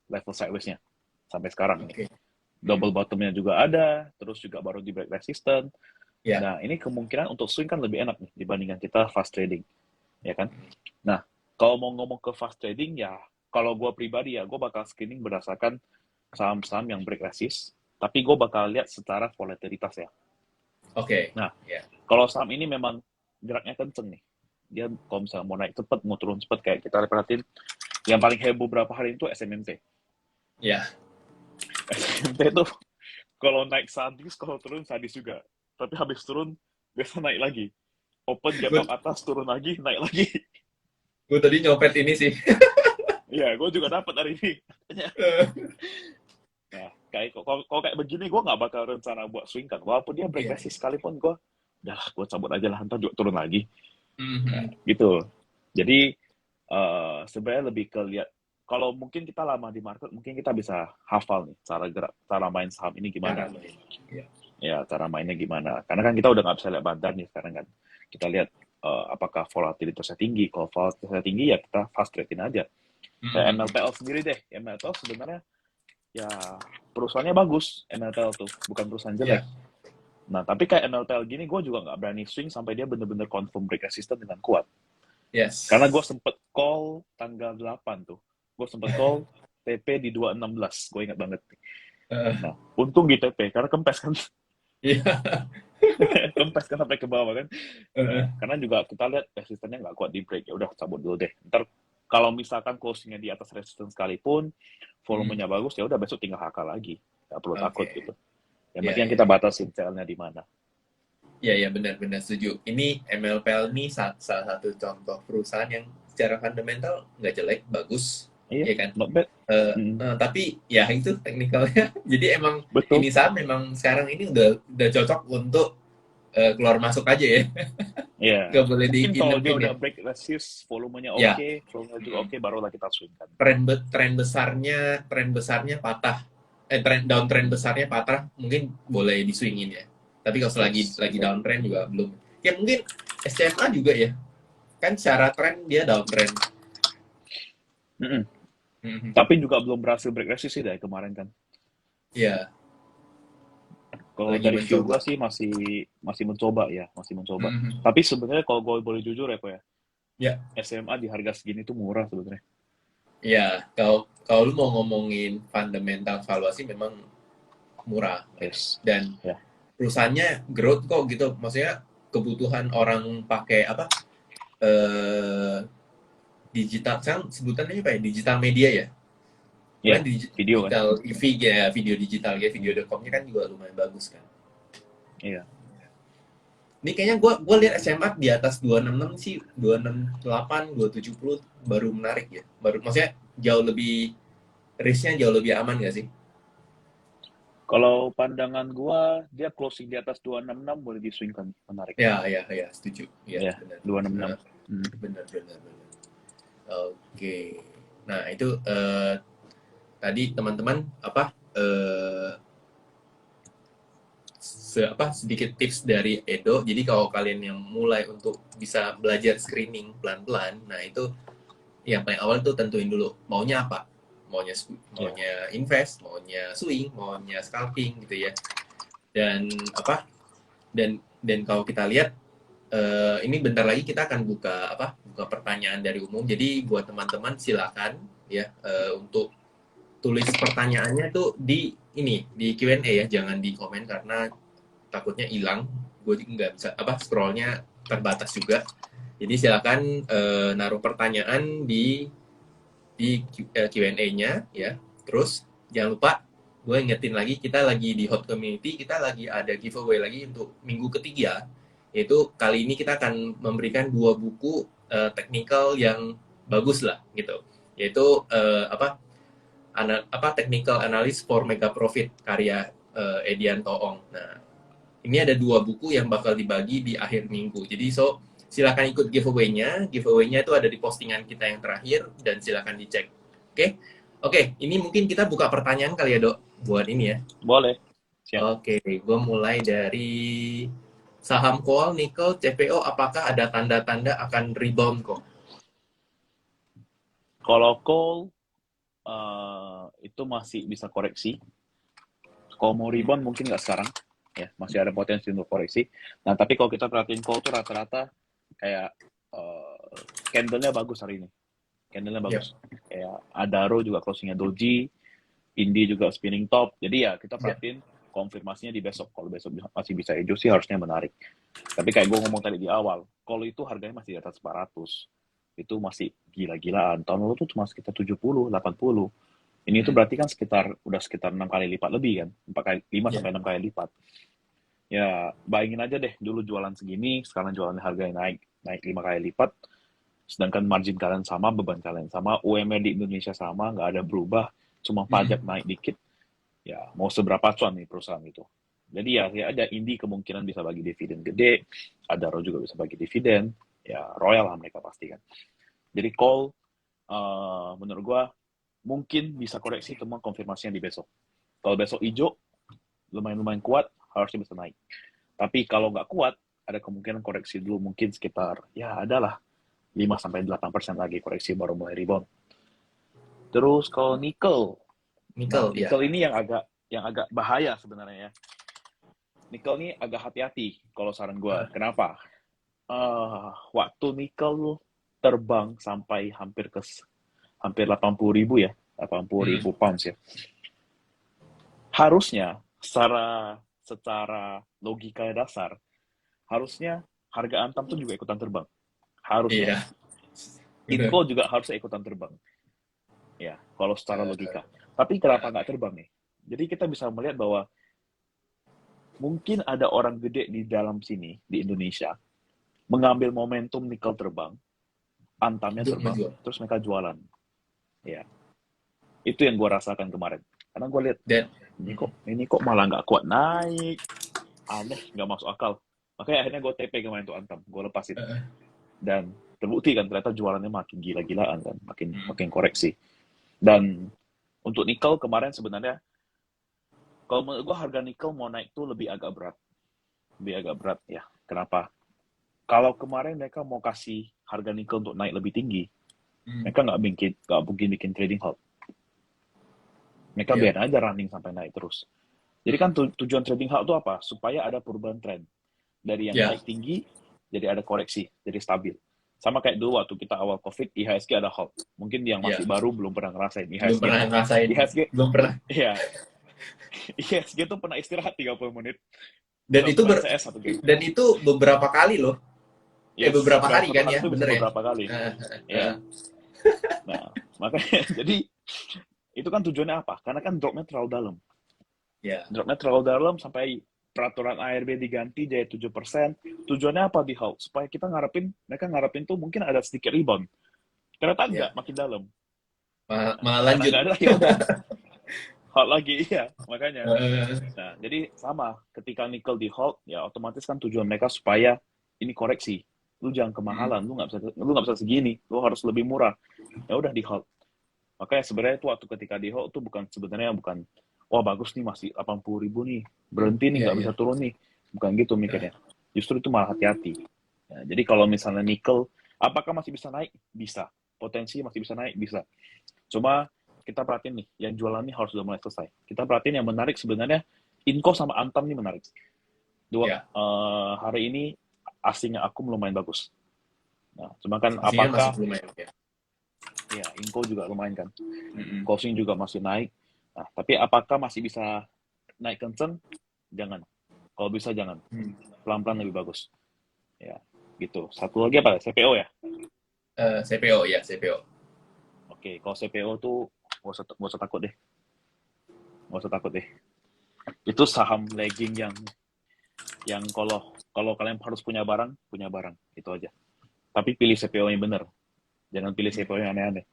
level sideways-nya sampai sekarang nih. Oke. Double Mm, bottom-nya juga ada, terus juga baru di break resistance. ya. Nah, ini kemungkinan untuk swing kan lebih enak nih dibandingkan kita fast trading, ya kan? Nah, kalau mau ngomong ke fast trading ya, kalau gue pribadi ya, gue bakal screening berdasarkan saham-saham yang break resist, tapi gue bakal lihat secara volatilitas ya. Oke. Nah, Ya. kalau saham ini memang geraknya kenceng nih, dia kalau misalnya mau naik cepat, mau turun cepat, kayak kita perhatiin, yang paling heboh berapa hari itu SMMT. Ya. SMMT tuh kalau naik sadis, kalau turun sadis juga. Tapi habis turun, biasa naik lagi. Open gap up Gue atas, turun lagi, naik lagi. gue tadi nyopet ini sih. Iya, gue juga dapat hari ini. Nah, kayak kalau kayak begini, gue nggak bakal rencana buat swing kan. Walaupun dia break Iya. resist sekalipun, udah gue cabut aja lah, ntar juga turun lagi. Nah, Mhm. gitu. Jadi, sebenarnya lebih ke lihat, kalau mungkin kita lama di market, mungkin kita bisa hafal nih cara gerak, cara main saham ini gimana. Cara main. Iya. Ya, cara mainnya gimana. Karena kan kita udah nggak bisa lihat bandar nih sekarang kan. Kita lihat apakah volatilitasnya tinggi. Kalau volatilitasnya tinggi ya kita fast trade-in aja. Kayak Mhm. MLPL sendiri deh. MLPL sebenarnya ya perusahaannya bagus. MLPL tuh bukan perusahaan jelek. Iya. Nah, tapi kayak MLPL gini gue juga nggak berani swing sampai dia bener-bener confirm break resistance dengan kuat. Karena gue Yes. sempet call tanggal 8 tuh. Gue sempet call TP di 216. Gue ingat banget. Heeh. Nah, untung di TP karena kempes kan. Iya. Kempes kan sampai ke bawah kan. Nah, Heeh. karena juga kita lihat resistennya nggak kuat di break. Ya udah cabut dulu deh. Ntar kalau misalkan closingnya di atas resistance sekalipun, Mhm. volumenya bagus, ya udah besok tinggal HK lagi. Nggak perlu takut Oke. gitu. Yang Iya, penting iya, kita iya. batasin CL-nya di mana. Iya, iya, benar-benar setuju. Ini MLPL ini salah satu contoh perusahaan yang secara fundamental nggak jelek, bagus, Iya, ya kan? not bad. Mm, Tapi ya itu teknikalnya. Jadi emang betul. ini saham memang sekarang ini udah cocok untuk keluar masuk aja ya. Iya. Nggak boleh Mungkin kalau dia diinepin ya. udah break resist, volumenya Ya, oke, volumenya juga oke, barulah kita swing kan. tren besarnya patah, downtrend besarnya patah, mungkin boleh diswingin ya. Tapi kalau lagi Yes, lagi exactly. downtrend juga belum. Ya mungkin SCMA juga ya, kan secara tren dia downtrend. Mm-mm. Mhm. Tapi juga belum berhasil break resist sih dari kemarin kan. Iya, Kalau lagi dari view gue mencoba. sih masih masih mencoba ya, masih mencoba. Mhm. Tapi sebenarnya kalau gue boleh jujur ya kok ya, Ya, SMA di harga segini tuh murah sebenarnya. ya. Kalau kalau lu mau ngomongin fundamental valuasi memang murah gitu. Yes. Dan Ya. perusahaannya growth kok gitu. Maksudnya kebutuhan orang pakai apa? Eh digital, sekarang sebutannya apa ya? Digital media ya. Ya, Pokoknya video kan. digital ya, video digital ya, Hmm. video.com-nya kan juga lumayan bagus kan. Iya. Ini kayaknya gua lihat SMA di atas 266 sih, 268, 270 baru menarik ya. Baru maksudnya jauh lebih risknya jauh lebih aman gak sih? Kalau pandangan gua, dia closing di atas 266 boleh diswingkan, menarik. Ya, ya, ya, setuju. Ya, Ya, benar. 266. Nah, Hmm. benar, benar, benar. Oke. Nah, itu tadi teman-teman apa sedikit tips dari Edo. Jadi kalau kalian yang mulai untuk bisa belajar screening pelan-pelan, nah itu yang paling awal tuh tentuin dulu maunya apa. Maunya Ya. maunya invest, maunya swing, maunya scalping gitu ya. Dan apa? Dan kalau kita lihat ini bentar lagi kita akan buka pertanyaan dari umum. Jadi buat teman-teman silakan ya untuk tulis pertanyaannya tuh di Q&A ya, jangan di komen karena takutnya hilang. Gue nggak bisa scrollnya terbatas juga. Jadi silakan naruh pertanyaan di Q&A-nya ya. Terus jangan lupa gue ingetin lagi kita lagi di hot community, kita lagi ada giveaway lagi untuk minggu ketiga, yaitu kali ini kita akan memberikan 2 buku technical yang bagus lah gitu, yaitu technical analysis for mega profit karya Edian Toong. Nah, ini ada 2 buku yang bakal dibagi di akhir minggu. Jadi silakan ikut giveaway-nya. Giveaway-nya itu ada di postingan kita yang terakhir dan silakan dicek. Oke? Oke, ini mungkin kita buka pertanyaan kali ya, Dok, buat ini ya. Boleh. Siap. Oke, gue mulai dari saham coal, nikel, CPO, apakah ada tanda-tanda akan rebound kok? Kalau call, itu masih bisa koreksi. Kalau mau rebound mungkin nggak sekarang. Ya, masih ada potensi untuk koreksi. Nah, tapi kalau kita perhatiin call tuh rata-rata kayak candle-nya bagus hari ini. Candle-nya Ya, bagus. Kayak Adaro juga closing-nya doji, Indi juga spinning top. Jadi ya kita ya, perhatiin konfirmasinya di besok. Kalau besok masih bisa hijau sih harusnya menarik. Tapi kayak gue ngomong tadi di awal, kalau itu harganya masih di atas 400. Itu masih gila-gilaan. Tahun lalu tuh cuma sekitar 70, 80. Ini tuh hmm, berarti kan udah sekitar 6 kali lipat lebih kan. 5 ya, sampai 6 kali lipat. Ya, bayangin aja deh dulu jualan segini, sekarang jualan harganya naik 5 kali lipat. Sedangkan margin kalian sama, beban kalian sama, UMR di Indonesia sama, nggak ada berubah, cuma pajak hmm, naik dikit, ya mau seberapa cuan nih perusahaan itu. Jadi ya ada Indi kemungkinan bisa bagi dividen gede, ada Ro juga bisa bagi dividen, ya royal lah mereka pasti kan. Jadi call, menurut gua mungkin bisa koreksi cuma konfirmasinya di besok. Kalau besok hijau, lumayan-lumayan kuat, harusnya bisa naik. Tapi kalau nggak kuat, ada kemungkinan koreksi dulu mungkin sekitar, ya adalah 5-8% lagi koreksi baru mulai rebound. Terus kalau nickel, nah nikel, ya, nickel ini yang agak bahaya sebenarnya ya. Nickel ini agak hati-hati kalau saran gue. Kenapa? Waktu nickel terbang sampai hampir 80.000 ya, 80.000 hmm, pounds ya. Harusnya secara logika dasar, harusnya harga Antam tuh juga ikutan terbang. Harusnya. iya, benar. Inco juga harusnya ikutan terbang. Ya, kalau secara logika. Tapi kenapa nggak terbang nih? Jadi kita bisa melihat bahwa mungkin ada orang gede di dalam sini, di Indonesia, mengambil momentum nikel terbang, antamnya Untuk terbang, menjual. terus mereka jualan. Ya, itu yang gue rasakan kemarin. Karena gue lihat, Dan ini kok malah nggak kuat naik. Aneh, nggak masuk akal. Makanya akhirnya gue TP kemarin tuh Antam, gue lepasin. Dan terbukti kan ternyata jualannya makin gila-gilaan kan, makin koreksi. Dan untuk nikel kemarin sebenarnya, kalau menurut gue harga nikel mau naik tuh lebih agak berat ya. Kenapa? Kalau kemarin mereka mau kasih harga nikel untuk naik lebih tinggi, mereka nggak mungkin bikin trading halt. Mereka Iya. biar aja running sampai naik terus. Jadi kan tujuan trading halt itu apa? Supaya ada perubahan tren. Dari yang Ya, naik tinggi, jadi ada koreksi, jadi stabil. Sama kayak dulu waktu kita awal COVID, IHSG ada halt. Mungkin yang ya. masih baru belum pernah ngerasain Belum IHSG. pernah ngerasain. IHSG, Belum pernah. iya, IHSG tuh pernah istirahat 30 menit, Dan itu main CS satu game. dan itu beberapa kali loh. Yes, Beberapa dalam hari satu kan hari ya, itu bisa bener ya? beberapa kali. Heeh, heeh. Ya, nah, makanya, jadi itu kan tujuannya apa? Karena kan dropnya terlalu dalam. Ya, Dropnya terlalu dalam sampai peraturan ARB diganti jadi 7%. Tujuannya apa di halt? Supaya kita mereka ngarepin tuh mungkin ada sedikit rebound. Ternyata enggak, ya. makin dalam. Nah, Malah karena lanjut. nggak ada, ya udah, halt lagi, iya, makanya. Heeh. Nah, jadi sama, ketika nickel di halt, ya otomatis kan tujuan mereka supaya ini koreksi. Lu jangan Hmm. kemahalan, lu nggak bisa segini, lu harus lebih murah. Ya udah di halt. Makanya sebenarnya itu waktu ketika di halt tuh sebenarnya bukan wah bagus nih masih 80.000 nih, berhenti nih Iya, nggak iya. bisa turun nih, bukan gitu mikirnya. Justru itu malah hati-hati. Nah, jadi kalau misalnya nikel, apakah masih bisa naik? Bisa. Potensi masih bisa naik? Bisa. Cuma kita perhatiin nih, yang jualan ini harus sudah mulai selesai. Kita perhatiin yang menarik sebenarnya Inco sama Antam nih menarik. Ya. Hari ini asingnya aku lumayan bagus. Nah, cuma kan Aslinya masih apakah lumayan ya. ya Inco juga lumayan kan, Mm-mm. closing juga masih naik. Nah, tapi apakah masih bisa naik kenceng? Jangan. Kalau bisa jangan. Hmm. Pelan-pelan lebih bagus. Ya, gitu. Satu lagi apa? CPO ya? CPO ya, CPO. Oke, kalau CPO tuh gak usah takut deh. Gak usah takut deh. Itu saham lagging yang kalau kalian harus punya barang, itu aja. Tapi pilih CPO yang bener. Jangan pilih CPO yang aneh-aneh.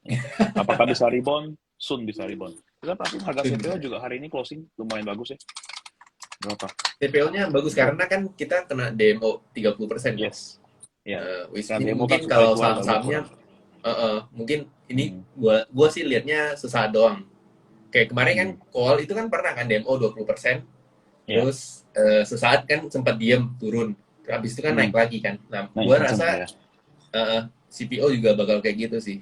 Ya. Apakah bisa rebound? Soon bisa rebound. Kita perhatiin harga CPO juga hari ini closing lumayan bagus ya. Berapa? CPO-nya bagus Drop. karena kan kita kena demo 30% kok. Yes. Ya. Which Karena mean demo kan mungkin supply kalau keluar agak saham-sahamnya kurang. mungkin ini Hmm. gua sih liatnya sesaat doang. Kayak kemarin kan Hmm. call itu kan pernah kan demo 20%, Ya. terus sesaat kan sempat diem turun. Habis itu kan naik Hmm. lagi kan. Nah, Naik gua kenceng rasa ya. CPO juga bakal kayak gitu sih.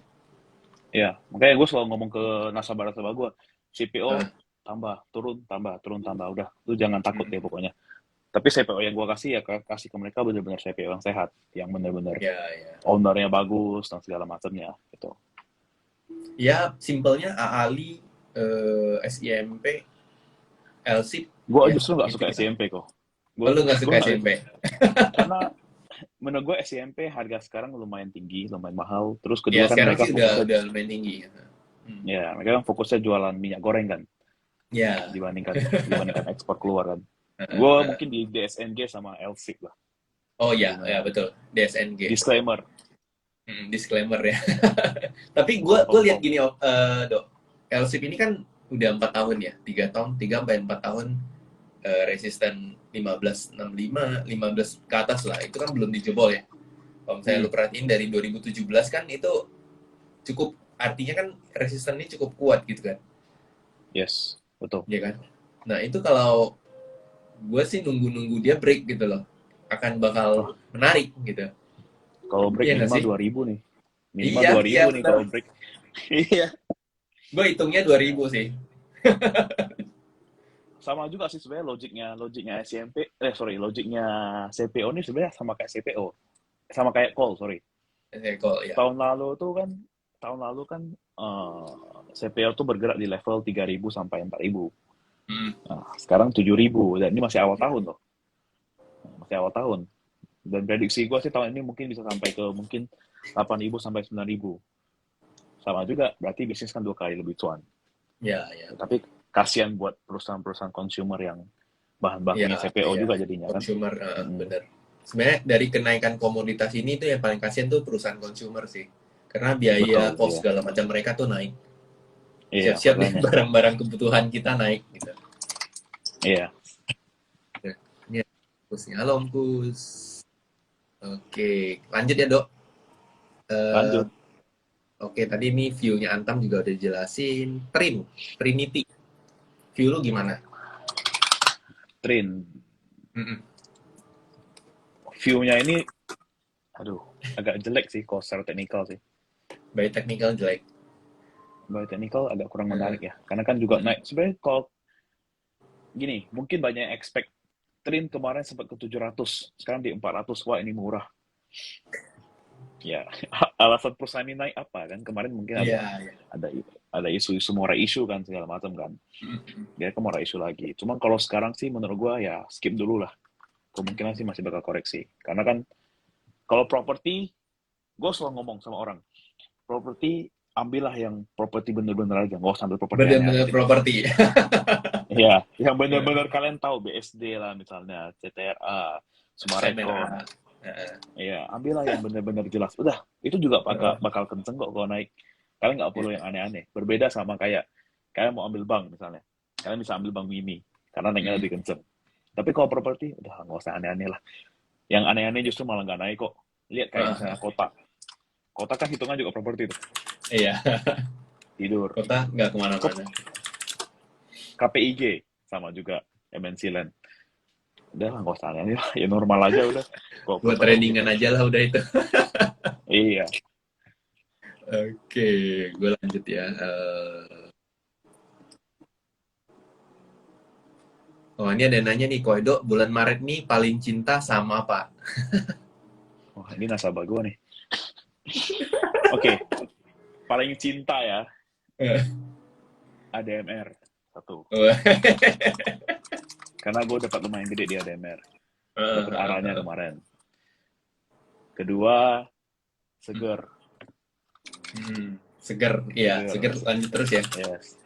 Ya. Makanya gue selalu ngomong ke nasabah-nasabah gue, CPO Uh, tambah, turun, tambah, turun, tambah. Udah, lu jangan takut mm, deh pokoknya. Tapi CPO yang gue kasih ya kasih ke mereka benar-benar CPO yang sehat, yang benar-benar ya, ya. ownernya bagus dan segala macamnya gitu. Ya, simpelnya AALI, SIMP, LSIP, Gue ya justru nggak itu suka kita. SMP kok. Oh, Gue lu nggak gue suka nggak SMP? karena menurut gue SMP harga sekarang lumayan tinggi, lumayan mahal. Terus Ya, kedua kan sekarang mereka sih udah fokusnya lumayan tinggi. Hmm. mereka kan fokusnya jualan minyak goreng kan, Ya, dibandingkan ekspor keluar kan. Gue mungkin di DSNG sama LSIP lah. oh ya, ya Lumayan. betul. DSNG. Disclaimer, Disclaimer ya. Tapi gue bukan lihat sombong. gini, Dok. LSIP ini kan udah 4 tahun ya, 3 tahun, 3 sampai 4 tahun resisten 1565, 15 ke atas lah. Itu kan belum dijebol ya. Kalau misalnya Hmm, lu perhatiin dari 2017 kan itu cukup, artinya kan resistennya cukup kuat gitu kan, yes, betul. ya kan. Nah itu kalau gue sih nunggu-nunggu dia break gitu loh, akan bakal Wah, menarik gitu. kalau break Iya nggak minimal sih? 2.000 nih. Minimal Iya, dua iya ribu nih benar. kalau break. Iya. Gue hitungnya 2000 Ya. sih. Sama juga sih sebenarnya logiknya SMP, logiknya CPO ini sebenarnya sama kayak CPO. Sama kayak call, sorry. Kalau ya. Tahun lalu tuh kan, tahun lalu kan eh, CPO tuh bergerak di level 3.000 sampai 4.000. Hmm. Nah, sekarang 7.000 dan ini masih awal tahun loh. Masih awal tahun. Dan prediksi gue sih tahun ini mungkin bisa sampai ke mungkin 8.000 sampai 9.000. Sama juga, berarti bisnis kan 2 kali lebih cuan. Ya, ya, Tapi kasihan buat perusahaan-perusahaan consumer yang bahan ya, bakunya CPO ya. juga jadinya kan. Consumer, Mm-mm. bener. Sebenarnya dari kenaikan komoditas ini tuh yang paling kasihan tuh perusahaan consumer sih. Karena biaya Betul, cost iya. segala macam mereka tuh naik. Iya, Siap-siap deh makanya. barang-barang kebutuhan kita naik gitu. Iya, Ya, ini Pusnya. Halo, Om Kus. Oke, lanjut ya, Dok. Eh, lanjut. oke, tadi nih view-nya Antam juga udah dijelasin. Trinity. View lu gimana? Trin. Mm-mm. View-nya ini, aduh, agak jelek sih kalau secara teknikal sih. By technical jelek. Biotechnical agak kurang Heeh. menarik ya. Karena kan juga naik. Sebenarnya kalau gini, mungkin banyak yang expect Trin kemarin sempat ke 700, sekarang di 400. Wah, ini murah. Ya, alasan perusahaan ini naik apa kan? Kemarin mungkin Iya, ada iya. ada ada isu-isu moral issue kan segala macam kan. Dia ke moral issue lagi. Cuman kalau sekarang sih menurut gua ya skip dulu lah. Kemungkinan sih masih bakal koreksi. Karena kan kalau properti, gue selalu ngomong sama orang, properti ambillah yang properti bener-bener aja, nggak usah ambil properti Bener-bener aneh-aneh deh. properti. Ya, yang bener-bener kalian tahu BSD lah misalnya, CTRA, Sumarekon. CTRA. Heeh. Ya, ambillah yang bener-bener jelas. Udah, itu juga bakal Heeh. bakal kenceng kok kalau naik. Kalian nggak perlu Iya. yang aneh-aneh. Berbeda sama kayak kalian mau ambil bank misalnya. Kalian bisa ambil bank mini karena naiknya lebih kenceng. Tapi kalau properti, udah nggak usah aneh-aneh lah. Yang aneh-aneh justru malah nggak naik kok. Lihat kayak misalnya Heeh. kota. Kota kan hitungan juga properti tuh. Iya. Tidur. Kota nggak Kok kemana-mana. KPIG sama juga MNC Land. Udah lah, nggak usah aneh-aneh lah. Ya normal aja udah. Kalau Buat perubahan begitu. trendingan aja lah udah itu. Iya. Oke, gue lanjut ya. Oh, ini ada yang nanya nih, Koedo, bulan Maret nih paling cinta sama apa? Wah, ini nasabah gue nih. Oke, paling cinta ya. Eh, ADMR. Satu. Wah. Karena gue dapat lumayan gede di ADMR. Dapat arahnya kemarin. Kedua, Seger. Seger, iya, Seger. seger lanjut terus ya. Yes.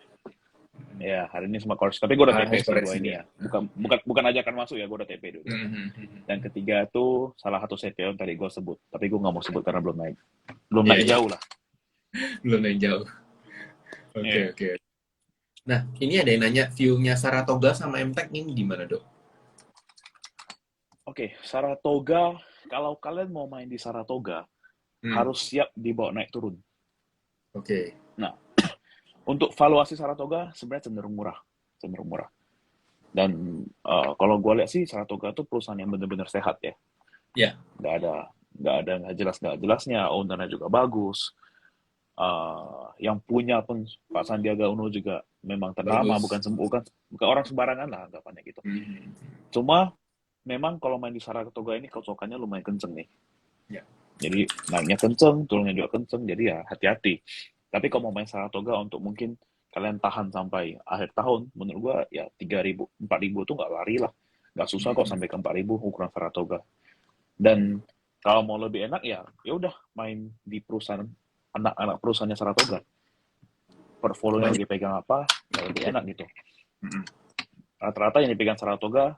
Ya, hari ini semua koreksi. Tapi gue udah TP Harus sih dua koreksi ini ya. ya. Bukan ajakan masuk ya, gue udah TP dulu. Dan ketiga tuh salah satu CPO yang tadi gue sebut. Tapi gue nggak mau sebut karena belum naik. Belum Iya, naik iya, jauh lah. belum naik jauh. Oke, Iya. oke. Nah, ini ada yang nanya view-nya Saratoga sama MTech ini gimana, Dok? Oke, Saratoga. Kalau kalian mau main di Saratoga, harus siap dibawa naik turun. Oke. Nah, untuk valuasi Saratoga sebenarnya cenderung murah. Dan kalau gue lihat sih Saratoga tuh perusahaan yang benar-benar sehat ya. Ya. Nggak jelasnya, ownernya juga bagus. Yang punya pun Pak Sandiaga Uno juga memang ternama, Bagus. bukan orang sembarangan lah anggapannya gitu. Cuma memang kalau main di Saratoga ini kocokannya lumayan kenceng nih. Ya. Jadi naiknya kenceng, turunnya juga kenceng, jadi ya hati-hati. Tapi kalau mau main Saratoga untuk mungkin kalian tahan sampai akhir tahun, menurut gua ya 3.000, 4.000 tuh nggak lari lah. Nggak susah kok sampai ke 4.000 ukuran Saratoga. Dan kalau mau lebih enak ya udah main di perusahaan anak-anak perusahaannya Saratoga. Portfolionya lagi pegang apa, ya lebih enak gitu. Rata-rata yang dipegang Saratoga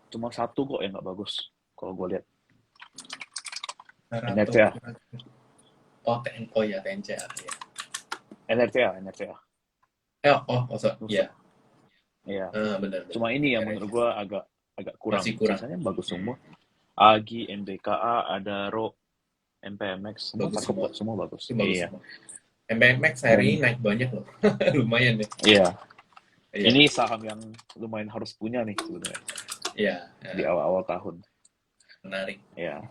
cuma satu kok yang nggak bagus kalau gue lihat. NRCA. Oh ya, TNCA. Ya. NRCA. Iya. Iya. Benar. Cuma ini yang menurut gue agak kurang. Masih kurang. Sisanya bagus semua. AGI, MBKA, Adaro, MPMX, semua bagus cakep semua. kok, semua bagus. Bagus Iya. semua. MPMX hari ini naik banyak loh. Lumayan deh. Iya. Iya. Ini saham yang lumayan harus punya nih sebenarnya. Iya. Di awal-awal tahun. Menarik. Iya.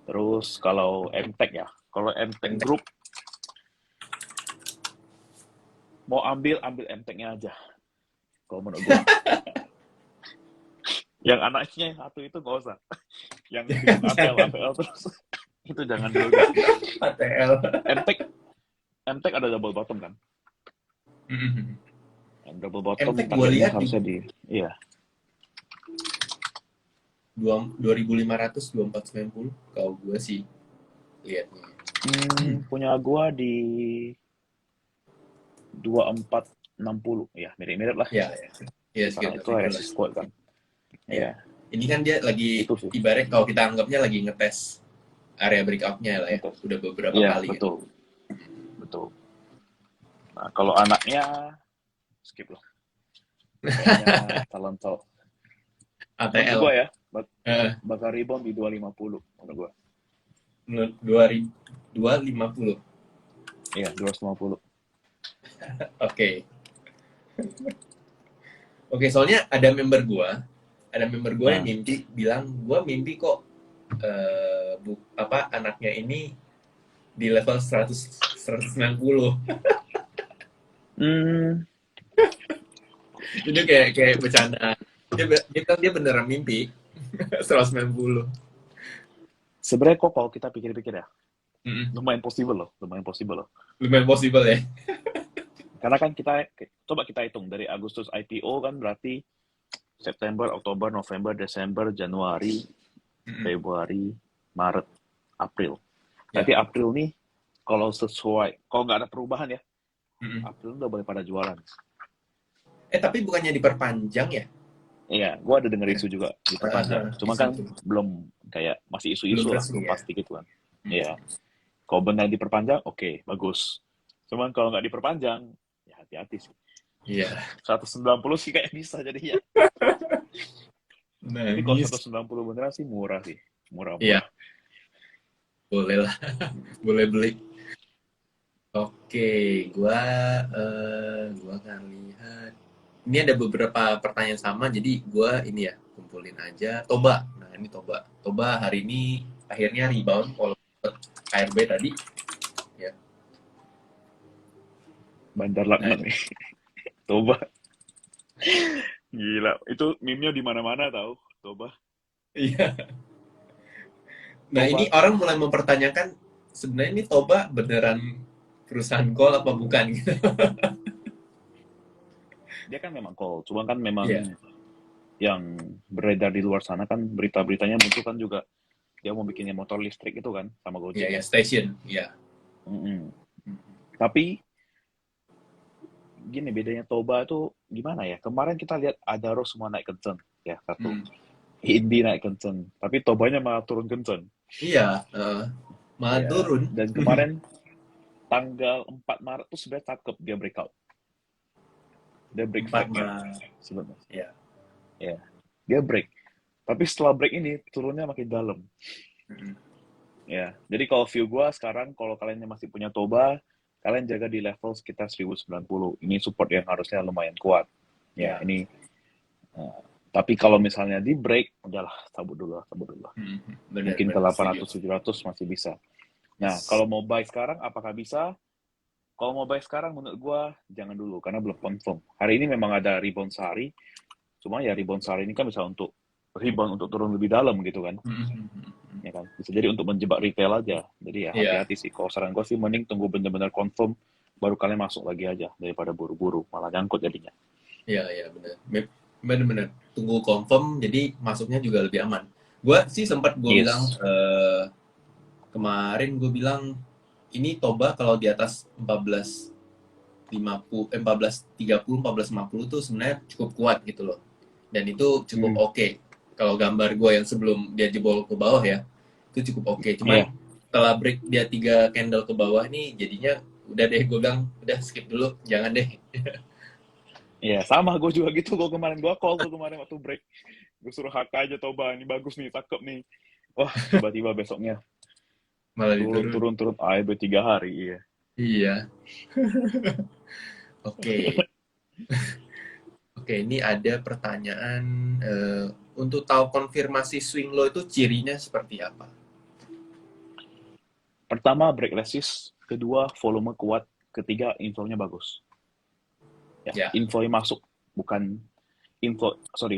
Terus kalau MTech ya, kalau MTech Group mau ambil MTech-nya aja. Kalau menurut gue. Yang anaknya yang satu itu nggak usah. Yang bikin ATL terus itu jangan dulu. ATL. MTech ada double bottom kan? Yang double bottom MTech gue lihat harusnya di iya. 2.500, 2.490 kalau gue sih lihatnya. Punya gue di 2.460 ya, mirip-mirip lah. Ya. Sekarang itu resist squad kan. Iya. Ini kan dia lagi ibarat kalau kita anggapnya lagi ngetes area breakout-nya lah ya. Betul. Udah beberapa ya, kali. Betul. Kan? Betul. Nah, kalau anaknya skip lah. Kayaknya talent talk. ATL. Menurut gue ya, bakal rebound di 250 menurut gue. 250. Iya, 250. Oke. Oke, soalnya ada member gue yang bilang gue mimpi kok anaknya ini di level 100 190. Hmm, Itu kayak bercanda. Dia beneran mimpi. 190. sebenarnya kok kalau kita pikir-pikir ya, Mm-mm. lumayan possible loh, lumayan possible loh. Lumayan possible ya. Karena kan kita, coba kita hitung dari Agustus IPO kan berarti September, Oktober, November, Desember, Januari, Mm-mm. Februari, Maret, April. Nanti Ya. April nih, kalau sesuai, kalau nggak ada perubahan ya, Mm-mm. April udah boleh pada jualan. Tapi bukannya diperpanjang ya? Iya, gua ada denger isu juga diperpanjang. Cuma kan Isu itu. belum kayak masih Belum isu-isu lah, belum resmi ya. pasti gitu kan. Mm. Iya, kalau benar diperpanjang, oke, bagus. Cuman kalau nggak diperpanjang, ya hati-hati sih. Iya. 190 sih kayak bisa jadinya. Tapi kalau Nangis. 190 beneran sih murah sih. Iya, Murah-murah. boleh lah. Boleh beli. Oke, gua gua akan lihat. Ini ada beberapa pertanyaan sama, jadi gua ini ya kumpulin aja. Toba. Nah, ini Toba. Toba hari ini akhirnya rebound walaupun KRB tadi. Ya. Bandar Nah, laknat nih. Toba. Gila. Itu meme-nya di mana-mana tahu. Toba. iya. Nah, ini Toba. orang mulai mempertanyakan sebenarnya ini Toba beneran perusahaan call apa bukan gitu. Dia kan memang call. Cuma kan memang Iya, yang beredar di luar sana kan berita-beritanya muncul kan juga dia mau bikinnya motor listrik itu kan sama iya, Gojek ya, kan. station, iya. Mm-mm. Tapi gini bedanya Toba itu gimana ya? Kemarin kita lihat Adaro semua naik kenceng ya satu. Hmm. Hindi naik kenceng, tapi Tobanya malah turun kenceng. Iya, malah Ya, turun. dan kemarin tanggal 4 Maret tuh sebenarnya cakep dia breakout. Dia break 4 flag-nya Maret. sebenarnya. Ya. Ya, dia break. Tapi setelah break ini turunnya makin dalam. Mm-mm. Ya, jadi kalau view gua sekarang kalau kalian yang masih punya Toba, kalian jaga di level sekitar 1090. Ini support yang harusnya lumayan kuat. Ya, Ya. ini tapi kalau misalnya di break, udahlah cabut dulu, cabut dulu. Benar, Mungkin ke benar, setuju. 800 700 masih bisa. Nah, Yes. kalau mau buy sekarang apakah bisa? Kalau mau buy sekarang menurut gua jangan dulu karena belum confirm. Hari ini memang ada rebound sehari, cuma ya rebound sehari ini kan bisa untuk rebound untuk turun lebih dalam gitu kan. Ya kan? Bisa jadi untuk menjebak retail aja. Jadi ya Iya, hati-hati sih. Kalau saran gua sih mending tunggu benar-benar confirm baru kalian masuk lagi aja daripada buru-buru malah nyangkut jadinya. iya, iya, benar. Benar-benar tunggu confirm, jadi masuknya juga lebih aman. Gua sih sempat gue bilang Yes. kemarin gue bilang ini Toba kalau di atas 14.50, 14.30, 14.50 tuh sebenarnya cukup kuat gitu loh. Dan itu cukup Hmm. oke. Kalau gambar gue yang sebelum dia jebol ke bawah ya, itu cukup oke. Iya. Cuman setelah break dia 3 candle ke bawah nih, jadinya udah deh gue bilang, udah skip dulu, jangan deh. Iya, sama gue juga gitu. Gue kemarin gue call tuh kemarin waktu break. Gue suruh HK aja Toba, ini bagus nih, cakep nih. Wah, tiba-tiba besoknya Malah turun diturun. turun turun AEB 3 hari. Iya. Iya. Oke. Oke, ini ada pertanyaan untuk tahu konfirmasi swing low itu cirinya seperti apa? Pertama break resist, kedua volume kuat, ketiga infonya bagus. Ya, Ya. info yang masuk bukan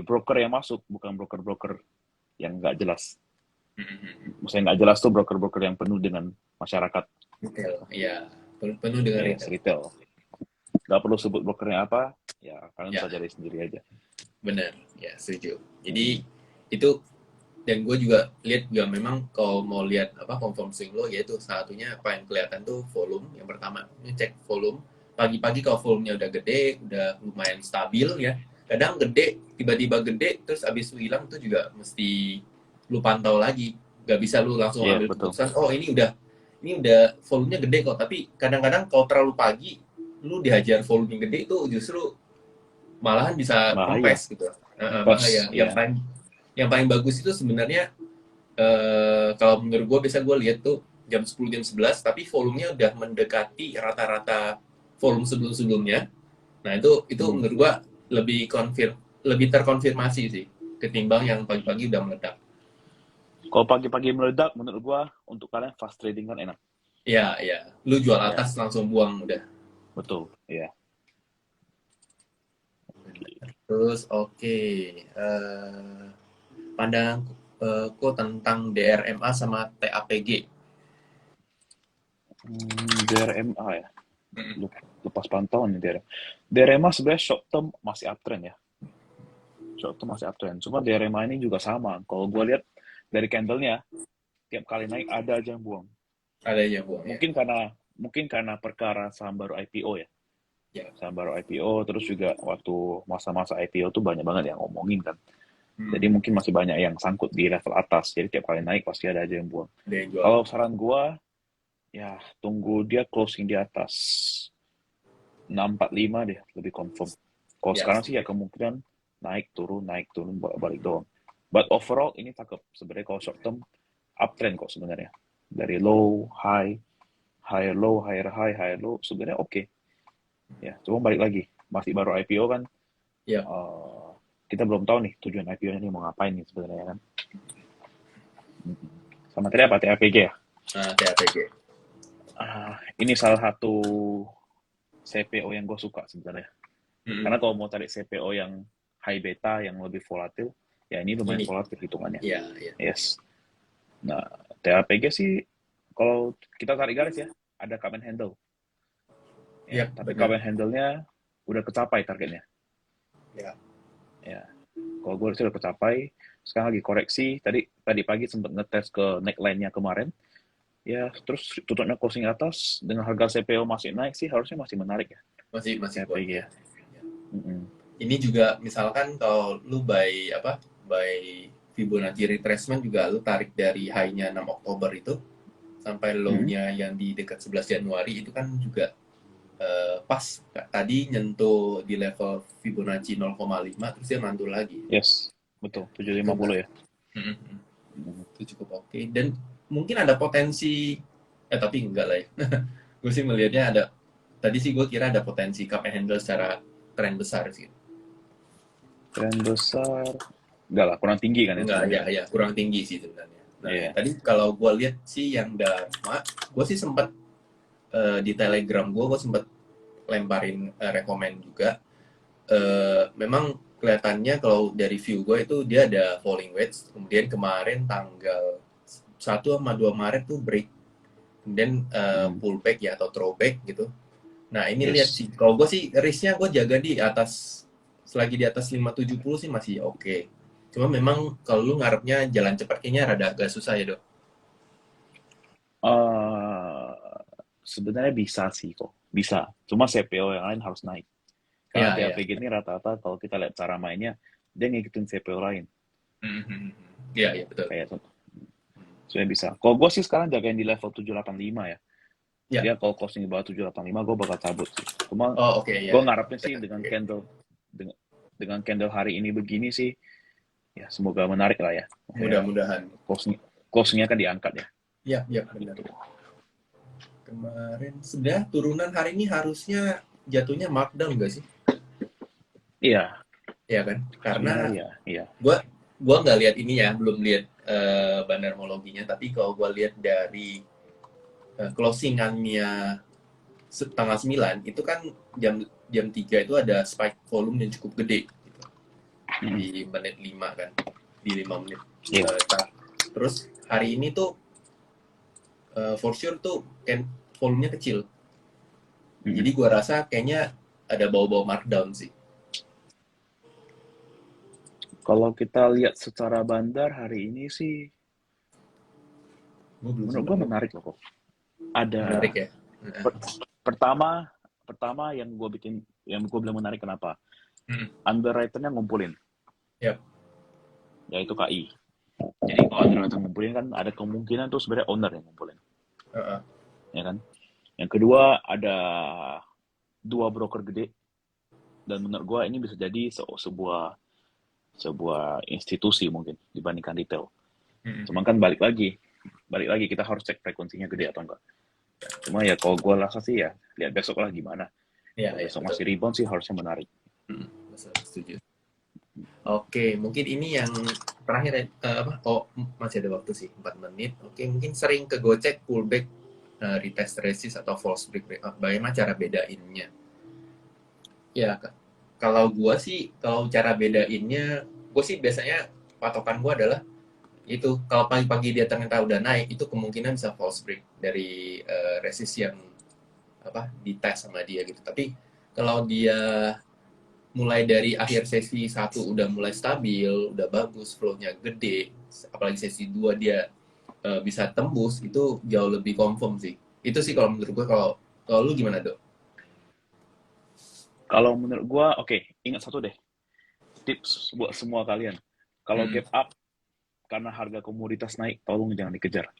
broker yang masuk bukan broker-broker yang nggak jelas. Maksudnya nggak jelas tuh broker-broker yang penuh dengan masyarakat. Retail, iya. Penuh dengan Yes, retail. retail. Nggak perlu sebut brokernya apa, ya kalian Ya, bisa cari sendiri aja. benar. Ya, setuju. Jadi itu dan gue juga lihat juga memang kalau mau lihat apa confirm swing low yaitu satunya apa yang kelihatan tuh volume yang pertama ngecek volume pagi-pagi kalau volumenya udah gede udah lumayan stabil ya kadang gede tiba-tiba gede terus abis itu hilang tuh juga mesti lu pantau lagi nggak bisa lu langsung Iya, ambil betul. keputusan oh ini udah volumenya gede kok tapi kadang-kadang kalau terlalu pagi lu dihajar volume yang gede itu justru malahan bisa Bahaya. kempes gitu. Pas, Bahaya ya. yang paling bagus itu sebenarnya kalau menurut gue biasa gue lihat tuh jam 10 jam 11 tapi volumenya udah mendekati rata-rata volume sebelum-sebelumnya. Nah, itu menurut gue lebih terkonfirmasi sih ketimbang yang pagi-pagi udah meledak. Kalau pagi-pagi meledak, menurut gua untuk kalian fast trading kan enak. Ya, ya. Lu jual Ya, atas langsung buang udah. betul. Ya. Terus oke, pandangan ku tentang DRMA sama TAPG. DRMA ya. Mm-mm. Lepas pantauan nih DRMA. DRMA sebenarnya short term masih uptrend ya. Short term masih uptrend. Cuma DRMA ini juga sama. Kalau gue lihat dari candlenya, tiap kali naik ada aja yang buang. Ada yang buang ya. Mungkin karena perkara saham baru IPO ya. Ya. Saham baru IPO, terus juga waktu masa-masa IPO tuh banyak banget yang ngomongin kan. Jadi Hmm. mungkin masih banyak yang sangkut di level atas. Jadi tiap kali naik pasti ada aja yang buang. Ada yang jual. Kalau saran gua, ya tunggu dia closing di atas 645 deh, lebih confirm. Kalau Ya, sekarang sih ya setuju. kemungkinan naik turun balik doang. But overall ini cakep. Sebenarnya kalau short term uptrend kok sebenarnya. Dari low, high, higher low, higher high, higher low, sebenarnya oke. Ya, cuma balik lagi. Masih baru IPO kan, Ya. uh, kita belum tahu nih tujuan IPO ini mau ngapain nih sebenarnya kan. Sama tadi apa? TAPG ya? Nah, TAPG. Ini salah satu CPO yang gue suka sebenarnya. Mm-mm. Karena kalau mau cari CPO yang high beta, yang lebih volatil, ya ini lumayan Ini. volatil hitungannya. Ya, ya. Yes. Nah, TAPG sih, kalau kita tarik garis ya, ada cup and handle. Ya, Ya, tapi cup benar. and handle-nya udah kecapai targetnya. Ya. Ya, kalau gue sih udah kecapai. Sekarang lagi koreksi. Tadi pagi sempat ngetes ke neckline-nya kemarin. Ya, terus tutupnya closing atas dengan harga CPO masih naik sih, harusnya masih menarik ya. Masih kuat TAPG ya. ya. Mm-mm. Ini juga misalkan kalau lu by Fibonacci retracement juga lu tarik dari high-nya 6 Oktober itu sampai Mm-mm. low-nya yang di dekat 11 Januari itu kan juga pas tadi nyentuh di level Fibonacci 0,5 terus dia mantul lagi. Yes, Ya, betul. itu enggak. 750 ya. Mm-mm. Mm. Itu cukup oke dan mungkin ada potensi tapi enggak lah ya. Gue sih melihatnya ada tadi sih gue kira ada potensi cup and handle secara tren besar sih. Tren besar, enggak lah, kurang tinggi kan ya Enggak, sebenarnya ya, kan. ya kurang tinggi sih sebenarnya. Nah, Iya. yang tadi kalau gue lihat sih yang Dharma, gue sih sempat di Telegram gue sempat lemparin rekomen juga. Memang kelihatannya kalau dari view gue itu dia ada falling wedge. Kemudian kemarin tanggal 1 sama 2 Maret tuh break. Kemudian Mm. pullback ya atau throwback gitu. Nah ini lihat Yes. sih, kalau gue sih risknya gue jaga di atas, selagi di atas 570 sih masih oke. Cuma memang kalau lu ngarepnya jalan cepat kayaknya rada agak susah ya dok. Eh, Sebenarnya bisa sih kok, bisa. Cuma CPO yang lain harus naik. Karena Ya, ya. TAPG ini rata-rata kalau kita lihat cara mainnya, dia ngikutin CPO lain. Mhm. Ya, ya betul. Kayak sebenarnya bisa. Kalau gue sih sekarang jagain di level 785 ya. Ya. Dia kalau closing di bawah 785, gue bakal cabut sih. Cuma Oh oke ya. gue ngarepnya sih dengan Oke. dengan candle hari ini begini sih, ya semoga menarik lah ya. Ya, Mudah-mudahan. closingnya kan diangkat ya. Ya, ya benar. Gitu. Kemarin sudah turunan hari ini harusnya jatuhnya markdown nggak sih? Iya, Ya kan? Karena sebenarnya iya, iya. gua nggak lihat ini ya, belum lihat bandarmologinya. Tapi kalau gua lihat dari closingannya tanggal 9 itu kan jam jam 3 itu ada spike volume yang cukup gede gitu. Mm, Di menit 5 kan. Di 5 menit. iya. Terus hari ini tuh for sure tuh kan volumenya kecil. Mm. Jadi gua rasa kayaknya ada bau-bau markdown sih. Kalau kita lihat secara bandar hari ini sih, Gue belum menurut sempat gue lihat. menarik loh kok. Ada Menarik ya. per- pertama, pertama yang gue bilang menarik kenapa? Hmm. Underwriter-nya ngumpulin, Yap. yaitu KI. Jadi kalau underwriter ngumpulin kan ada kemungkinan tuh sebenarnya owner yang ngumpulin, Uh-uh. ya kan? Yang kedua ada dua broker gede dan menurut gue ini bisa jadi sebuah institusi mungkin dibandingkan retail. Cuman kan balik lagi kita harus cek frekuensinya gede atau enggak. Cuma ya kalau gue rasa sih ya lihat besok lah gimana. Ya, Kalau ya, besok betul. masih rebound sih harusnya menarik. Setuju. Oke, mungkin ini yang terakhir ya. Apa? Oh, masih ada waktu sih, 4 menit. Oke, mungkin sering kegocek pullback retest resist atau false breakout. Bagaimana cara bedainnya? Ya, kalau gue sih, kalau cara bedainnya, gue sih biasanya patokan gue adalah itu kalau pagi-pagi dia ternyata udah naik, itu kemungkinan bisa false break dari resist yang apa dites sama dia gitu. Tapi kalau dia mulai dari akhir sesi satu udah mulai stabil, udah bagus, flow-nya gede, apalagi sesi 2 dia bisa tembus, itu jauh lebih confirm sih. Itu sih kalau menurut gue. Kalau lu gimana, Dok? Kalau menurut gua, oke, ingat satu deh, tips buat semua kalian. Kalau Hmm. gap up karena harga komoditas naik, tolong jangan dikejar.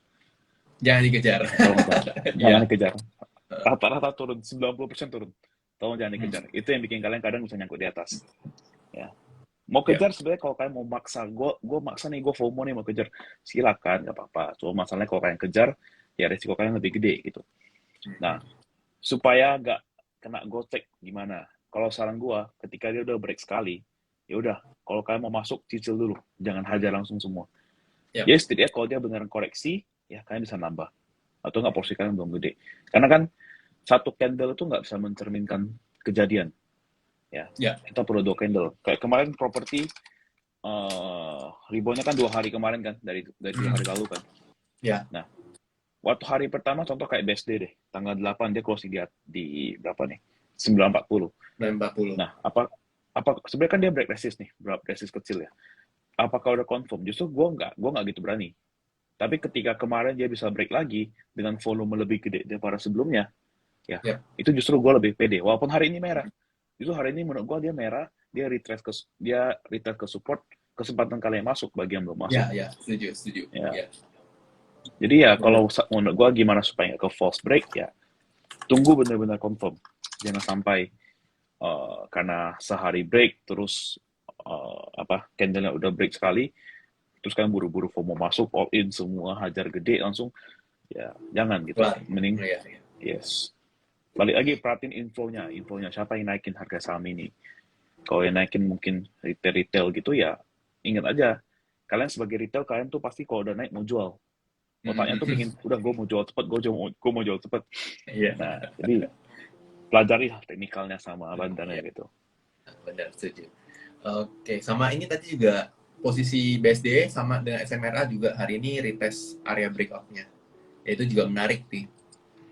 Jangan dikejar. Ya, tolong jangan Iya. dikejar. Rata-rata turun, 90% turun. Tolong jangan Hmm. dikejar. Itu yang bikin kalian kadang bisa nyangkut di atas. Ya. Mau Ya. kejar sebenarnya kalau kalian mau maksa, gue maksa nih, gue FOMO nih mau kejar, silakan, nggak apa-apa. Cuma masalahnya kalau kalian kejar, ya resiko kalian lebih gede gitu. Nah, supaya nggak kena gocek gimana? Kalau saran gue, ketika dia udah break sekali, ya udah. Kalau kalian mau masuk, cicil dulu, jangan hajar langsung semua. Ya. Ya setidaknya kalau dia beneran koreksi, ya kalian bisa nambah. Atau nggak porsi kalian belum gede. Karena kan satu candle itu nggak bisa mencerminkan kejadian. Ya, Ya. kita perlu 2 candle. Kayak kemarin properti reboundnya kan 2 hari kemarin kan, dari 2 hari lalu kan. Ya. Nah, waktu hari pertama contoh kayak BSD deh, tanggal 8 dia closing di berapa nih? 940. 40. Nah, apa sebenarnya kan dia break resist nih, break resist kecil ya. Apakah udah confirm? Justru gue nggak gitu berani. Tapi ketika kemarin dia bisa break lagi dengan volume lebih gede daripada sebelumnya, ya, itu justru gue lebih pede. Walaupun hari ini merah, justru hari ini menurut gue dia merah, dia retest ke support, kesempatan kalian masuk bagi yang belum masuk. Ya, setuju. Ya. Jadi ya kalau menurut gue gimana supaya nggak ke false break, ya tunggu benar-benar confirm. Jangan sampai karena sehari break terus candle-nya udah break sekali, terus kan buru-buru FOMO masuk all in semua hajar gede langsung, ya jangan gitu. Mending yes, balik lagi perhatiin infonya siapa yang naikin harga saham ini. Kalau yang naikin mungkin retail gitu, ya ingat aja kalian sebagai retail, kalian tuh pasti kalau udah naik mau jual, otaknya tuh pingin udah gue mau jual cepet, gue mau jual cepet. Nah, jadi pelajari lah teknikalnya sama bandarnya gitu. Benar, setuju. Oke, sama ini tadi juga posisi BSD sama dengan SMRA juga hari ini retest area breakout-nya. Ya, itu juga menarik sih.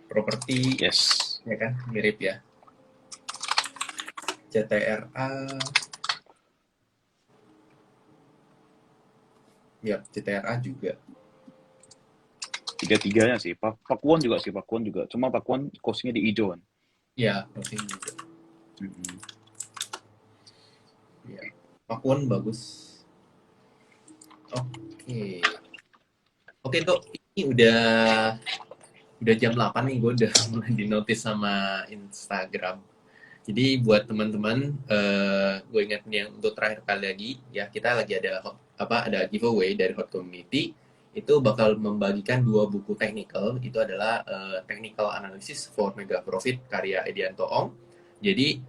Properti, yes, ya kan, mirip ya. CTRA, ya CTRA juga. Tiga-tiganya sih. Pakuan juga. Cuma Pakuan costingnya di hijau kan. Ya, costing juga. Ya, Pakuan bagus. Oke, Dok. Ini udah jam 8 nih, gue udah mulai di notice sama Instagram. Jadi buat teman-teman, gue ingetin yang untuk terakhir kali lagi, ya kita lagi ada giveaway dari Hot Community. Itu bakal membagikan 2 buku technical. Itu adalah Technical Analysis for Mega Profit karya Edianto Ong. Jadi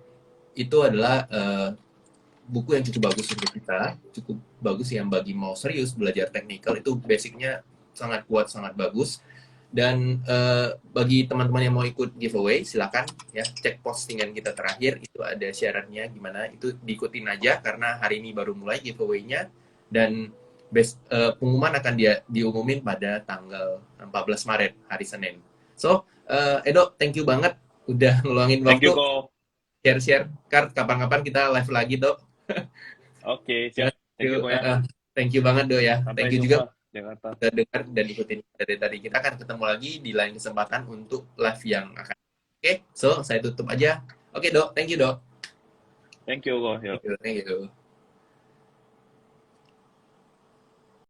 itu adalah buku yang cukup bagus untuk kita, cukup bagus yang bagi mau serius belajar technical. Itu basicnya sangat kuat, sangat bagus. Dan bagi teman-teman yang mau ikut giveaway, silakan ya cek postingan kita terakhir, itu ada syaratnya gimana, itu diikutin aja karena hari ini baru mulai giveaway-nya, dan pengumuman akan diumumin pada tanggal 14 Maret hari Senin. So, Edo, thank you banget udah ngeluangin waktu. Share-share card, kapan-kapan kita live lagi, Dok. Oke, siap. Thank you, ya. Thank you banget, Do ya. Sampai Thank you jumpa. juga Jakarta. udah dengar dan ikutin dari tadi. Kita akan ketemu lagi di lain kesempatan untuk live yang akan. Oke, so saya tutup aja. Oke, Dok. Thank you, Dok. Thank you, Thank you.